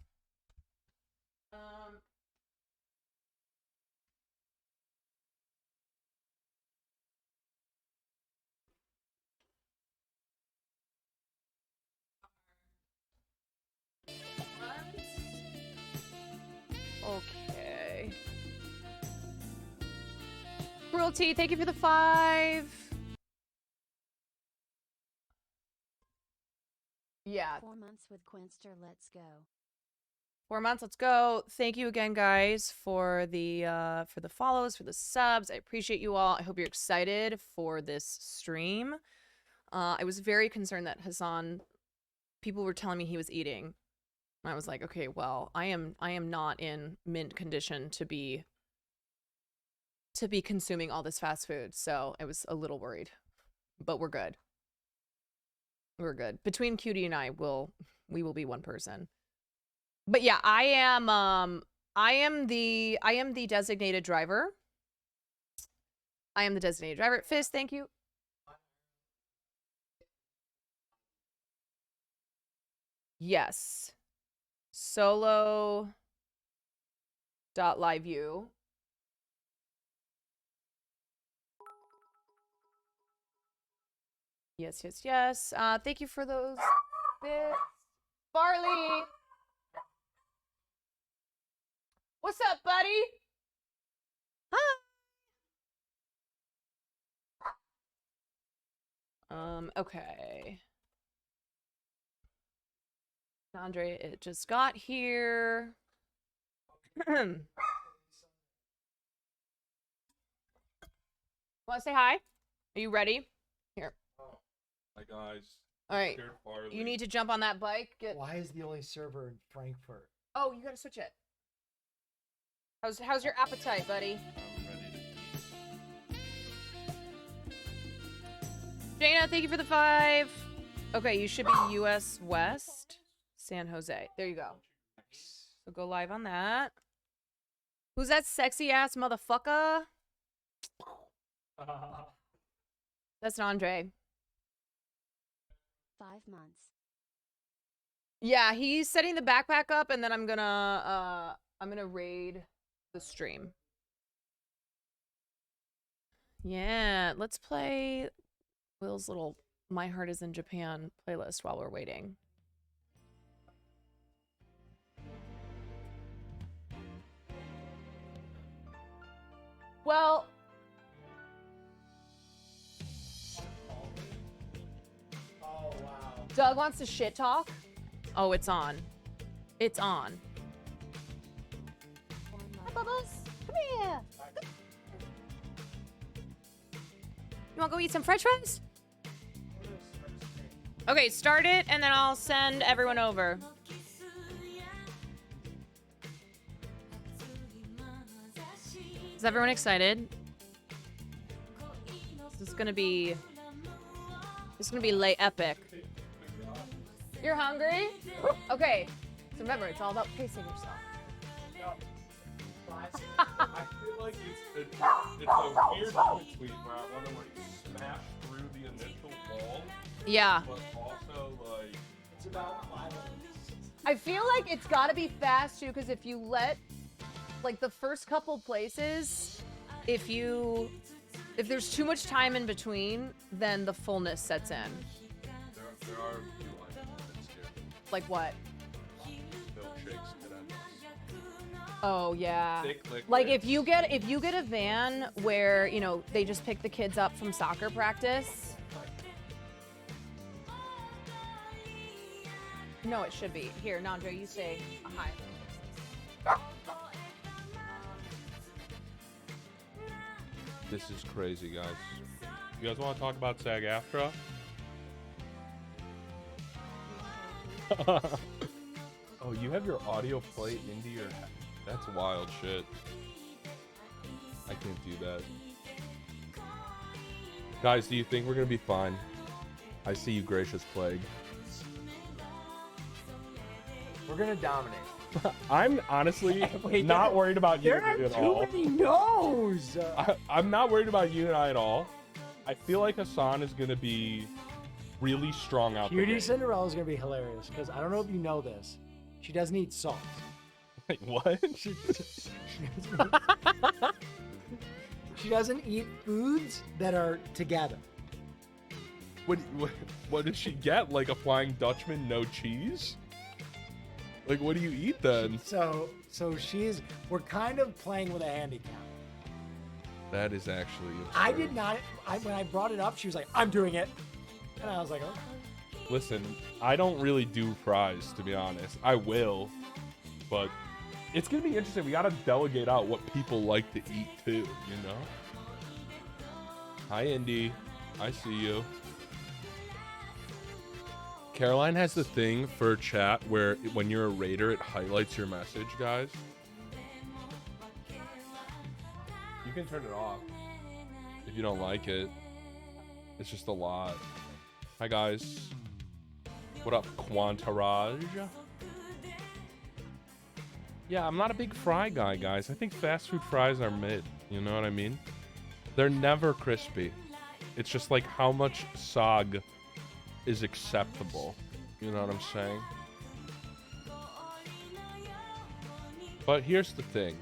Okay. Cruelty, thank you for the 5. Yeah. 4 months with Quinster, let's go. 4 months, let's go. Thank you again, guys, for the follows, for the subs. I appreciate you all. I hope you're excited for this stream. I was very concerned that Hassan, people were telling me he was eating. I was like, okay, well, I am not in mint condition to be consuming all this fast food. So I was a little worried, but we're good. We're good. Between Cutie and I, we will be one person. But yeah, I am the designated driver. I am the designated driver. Fizz, thank you. Yes. Solo dot live view. Yes, yes, yes. Thank you for those bits. Barley. What's up, buddy? Hi. Okay. Andre, it just got here. Want to say hi? Are you ready? Here. Hi guys. All right. You need to jump on that bike. Why is the only server in Frankfurt? Oh, you gotta switch it. How's your appetite, buddy? I'm ready to eat. Jana, thank you for the 5. Okay, you should be US West, San Jose. There you go. So go live on that. Who's that sexy ass motherfucker? That's Andre. 5 months. Yeah, he's setting the backpack up, and then I'm gonna raid the stream. Yeah, let's play Will's little My Heart Is in Japan playlist while we're waiting. Well, Oh, wow. Doug wants to shit talk. Oh, it's on. It's on. Hi, Bubbles. Come here. You want to go eat some french fries? Okay, start it, and then I'll send everyone over. Is everyone excited? This is gonna be late epic. You're hungry? Okay. So remember, it's all about pacing yourself. I feel like it's a weird in-between where I want to like smash through the initial wall. Yeah. But also like It's about 5 minutes. I feel like it's got to be fast too, because if you let, like, the first couple places, if there's too much time in between, then the fullness sets in. there are a few items here. Like what? Milkshakes that I miss. Oh yeah. Thick liquid. Like if you get a van where, you know, they just pick the kids up from soccer practice. No, it should be. Here, Nandre, you say hi. This is crazy, guys. You guys want to talk about SAG-AFTRA? Oh, you have your audio plate into your head. That's wild shit. I can't do that. Guys, do you think we're gonna be fine? I see you, gracious plague. We're gonna dominate. I'm honestly Wait, not worried about you There are at too all. many no's. I'm not worried about you and I at all. I feel like Hassan is gonna be really strong out Cutie there. Cinderella is gonna be hilarious because I don't know if you know this. She doesn't eat salt. Wait, what? She doesn't eat foods that are together. What did she get? Like a Flying Dutchman, no cheese? Like, what do you eat then? So we're kind of playing with a handicap. That is actually absurd. I did not. When I brought it up, she was like, "I'm doing it," and I was like, "Okay." Listen, I don't really do fries, to be honest. I will, but it's gonna be interesting. We gotta delegate out what people like to eat too, you know? Hi, Indy. I see you. Caroline has the thing for chat where when you're a raider, it highlights your message, guys. You can turn it off if you don't like it. It's just a lot. Hi, guys. What up, Quantarage? Yeah, I'm not a big fry guy, guys. I think fast food fries are mid. You know what I mean? They're never crispy. It's just like how much sog is acceptable. You know what I'm saying? But here's the thing.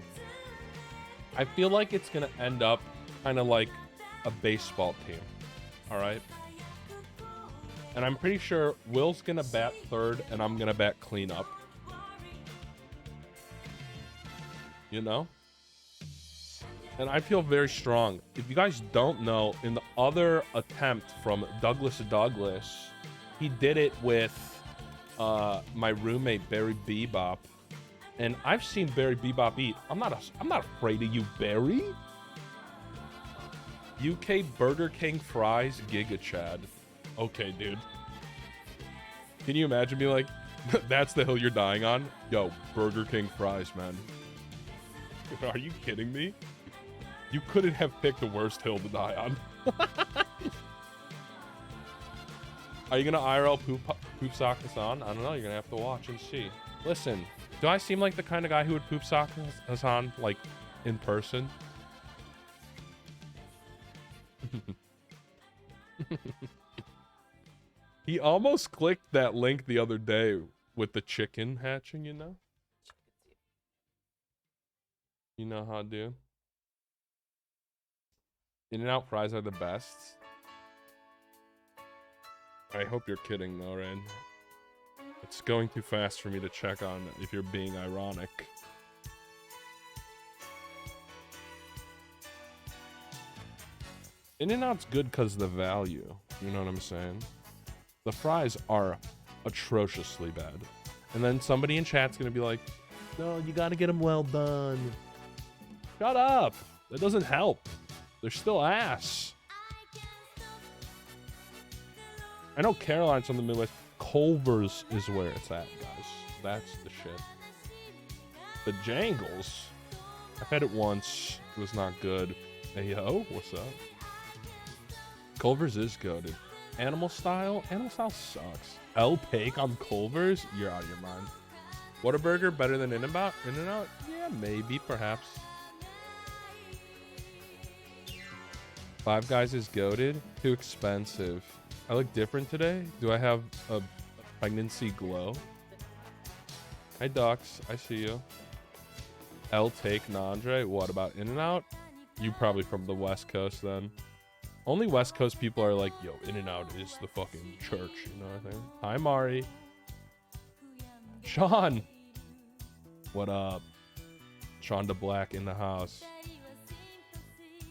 I feel like it's going to end up kind of like a baseball team. All right? And I'm pretty sure Will's going to bat third and I'm going to bat cleanup. You know? And I feel very strong. If you guys don't know, in the other attempt from Douglas, he did it with my roommate Barry Bebop. And I've seen Barry Bebop eat. I'm not afraid of you, Barry. UK Burger King fries, Giga Chad. Okay, dude. Can you imagine me like, that's the hill you're dying on? Yo, Burger King fries, man. Are you kidding me? You couldn't have picked the worst hill to die on. Are you gonna IRL poop sock Hassan? I don't know. You're gonna have to watch and see. Listen, do I seem like the kind of guy who would poop sock Hassan, like, in person? He almost clicked that link the other day with the chicken hatching, you know? You know how I do. In-N-Out fries are the best. I hope you're kidding though, Ren. It's going too fast for me to check on if you're being ironic. In-N-Out's good because of the value. You know what I'm saying? The fries are atrociously bad. And then somebody in chat's going to be like, no, you got to get them well done. Shut up. That doesn't help. They're still ass. I know Caroline's from the Midwest. Culver's is where it's at, guys. That's the shit. The Jangles. I've had it once. It was not good. Hey, yo, what's up? Culver's is goated. Animal Style? Animal Style sucks. El Pake on Culver's? You're out of your mind. Whataburger better than In-N-Out? In-N-Out? Yeah, maybe, perhaps. Five Guys is goated. Too expensive. I look different today. Do I have a pregnancy glow? Hi, Ducks. I see you. El Take Nandre. What about In-N-Out? You probably from the West Coast then. Only West Coast people are like, yo, In-N-Out is the fucking church. You know what I mean? Hi, Mari. Sean. What up? Sean DeBlack in the house.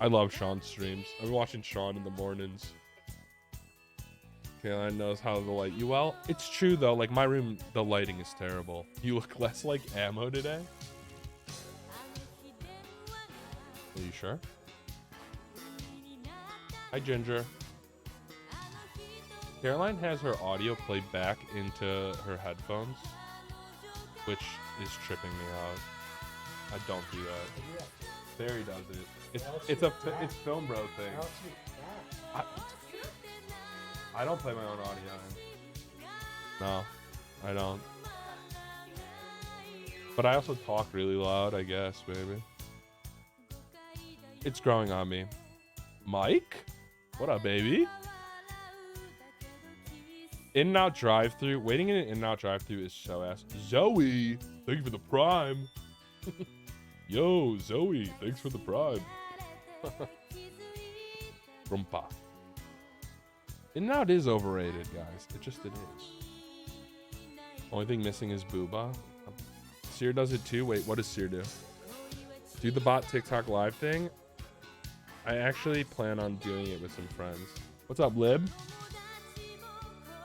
I love Sean's streams. I've been watching Sean in the mornings. Caroline knows how to light you well. It's true, though. Like, my room, the lighting is terrible. You look less like Ammo today. Are you sure? Hi, Ginger. Caroline has her audio played back into her headphones, which is tripping me out. I don't do that. Barry does it. It's Film Bro thing. I don't play my own audio in. No, I don't. But I also talk really loud, I guess, baby. It's growing on me. Mike? What up, baby? In-N-Out drive-thru. Waiting in an In-N-Out drive-thru is so ass. Zoe, thank you for the prime. Yo, Zoe, thanks for the prime. Rumpa. In-N-Out is overrated, guys. It is. Only thing missing is Booba. Sear does it too. Wait, what does Sear do? Do the bot TikTok live thing? I actually plan on doing it with some friends. What's up, Lib?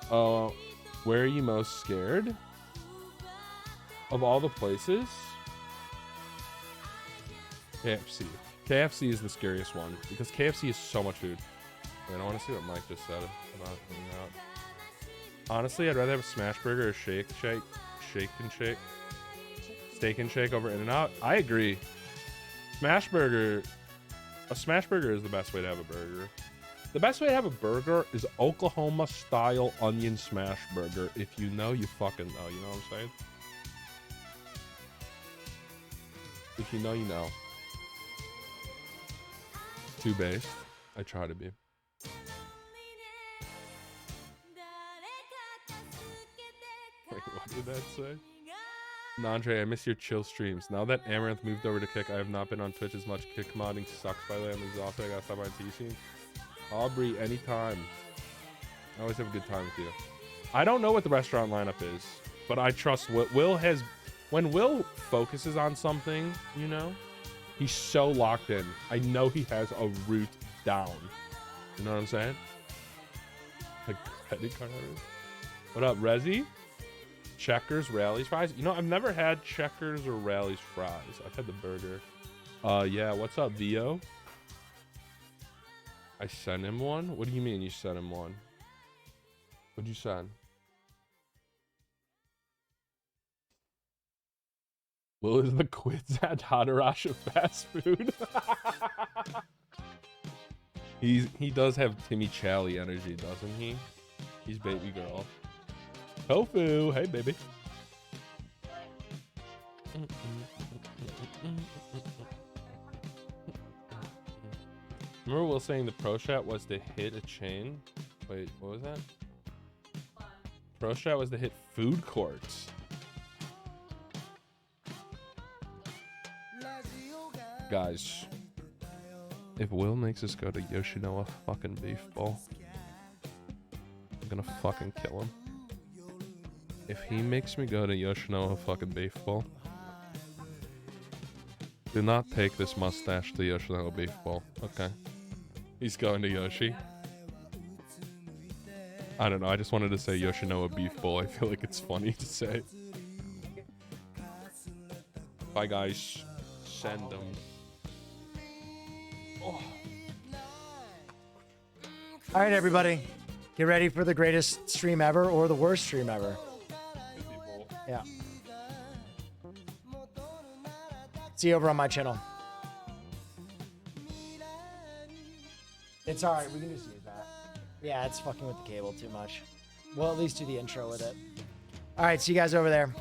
Where are you most scared? Of all the places? KFC. KFC is the scariest one because KFC is so much food. Wait, I want to see what Mike just said about In-N-Out. Honestly, I'd rather have a smash burger or steak and shake over In-N-Out. I agree. A smash burger is the best way to have a burger. The best way to have a burger is Oklahoma style onion smash burger. If you know, you fucking know. You know what I'm saying? If you know, you know. Too based. I try to be. Wait, what did that say? Nandre, I miss your chill streams. Now that Amaranth moved over to Kick, I have not been on Twitch as much. Kick modding sucks, by the way. I'm exhausted. I gotta stop by T scene. Aubrey, anytime. I always have a good time with you. I don't know what the restaurant lineup is, but I trust what Will has. When Will focuses on something, you know, he's so locked in. I know he has a route down. You know what I'm saying? Like credit card holders. What up, Resi? Checkers, Rally's fries. You know, I've never had Checkers or Rally's fries. I've had the burger. Yeah. What's up, Vio? I sent him one. What do you mean you sent him one? What'd you send? Will is the quiz at Hadarash of fast food? He does have Timmy Chally energy, doesn't he? He's baby girl. Tofu, hey baby. Remember Will saying the pro shot was to hit a chain? Wait, what was that? Pro shot was to hit food courts. Guys, if Will makes us go to Yoshinoya fucking beef bowl, I'm gonna fucking kill him. If he makes me go to Yoshinoya fucking beef bowl, do not take this mustache to Yoshinoya beef bowl, okay? He's going to Yoshi. I don't know, I just wanted to say Yoshinoya beef bowl. I feel like it's funny to say. Bye guys. Send them. Oh. All right, everybody, get ready for the greatest stream ever or the worst stream ever. Yeah. See you over on my channel. It's all right. We can just use that. Yeah, it's fucking with the cable too much. We'll at least do the intro with it. All right, see you guys over there.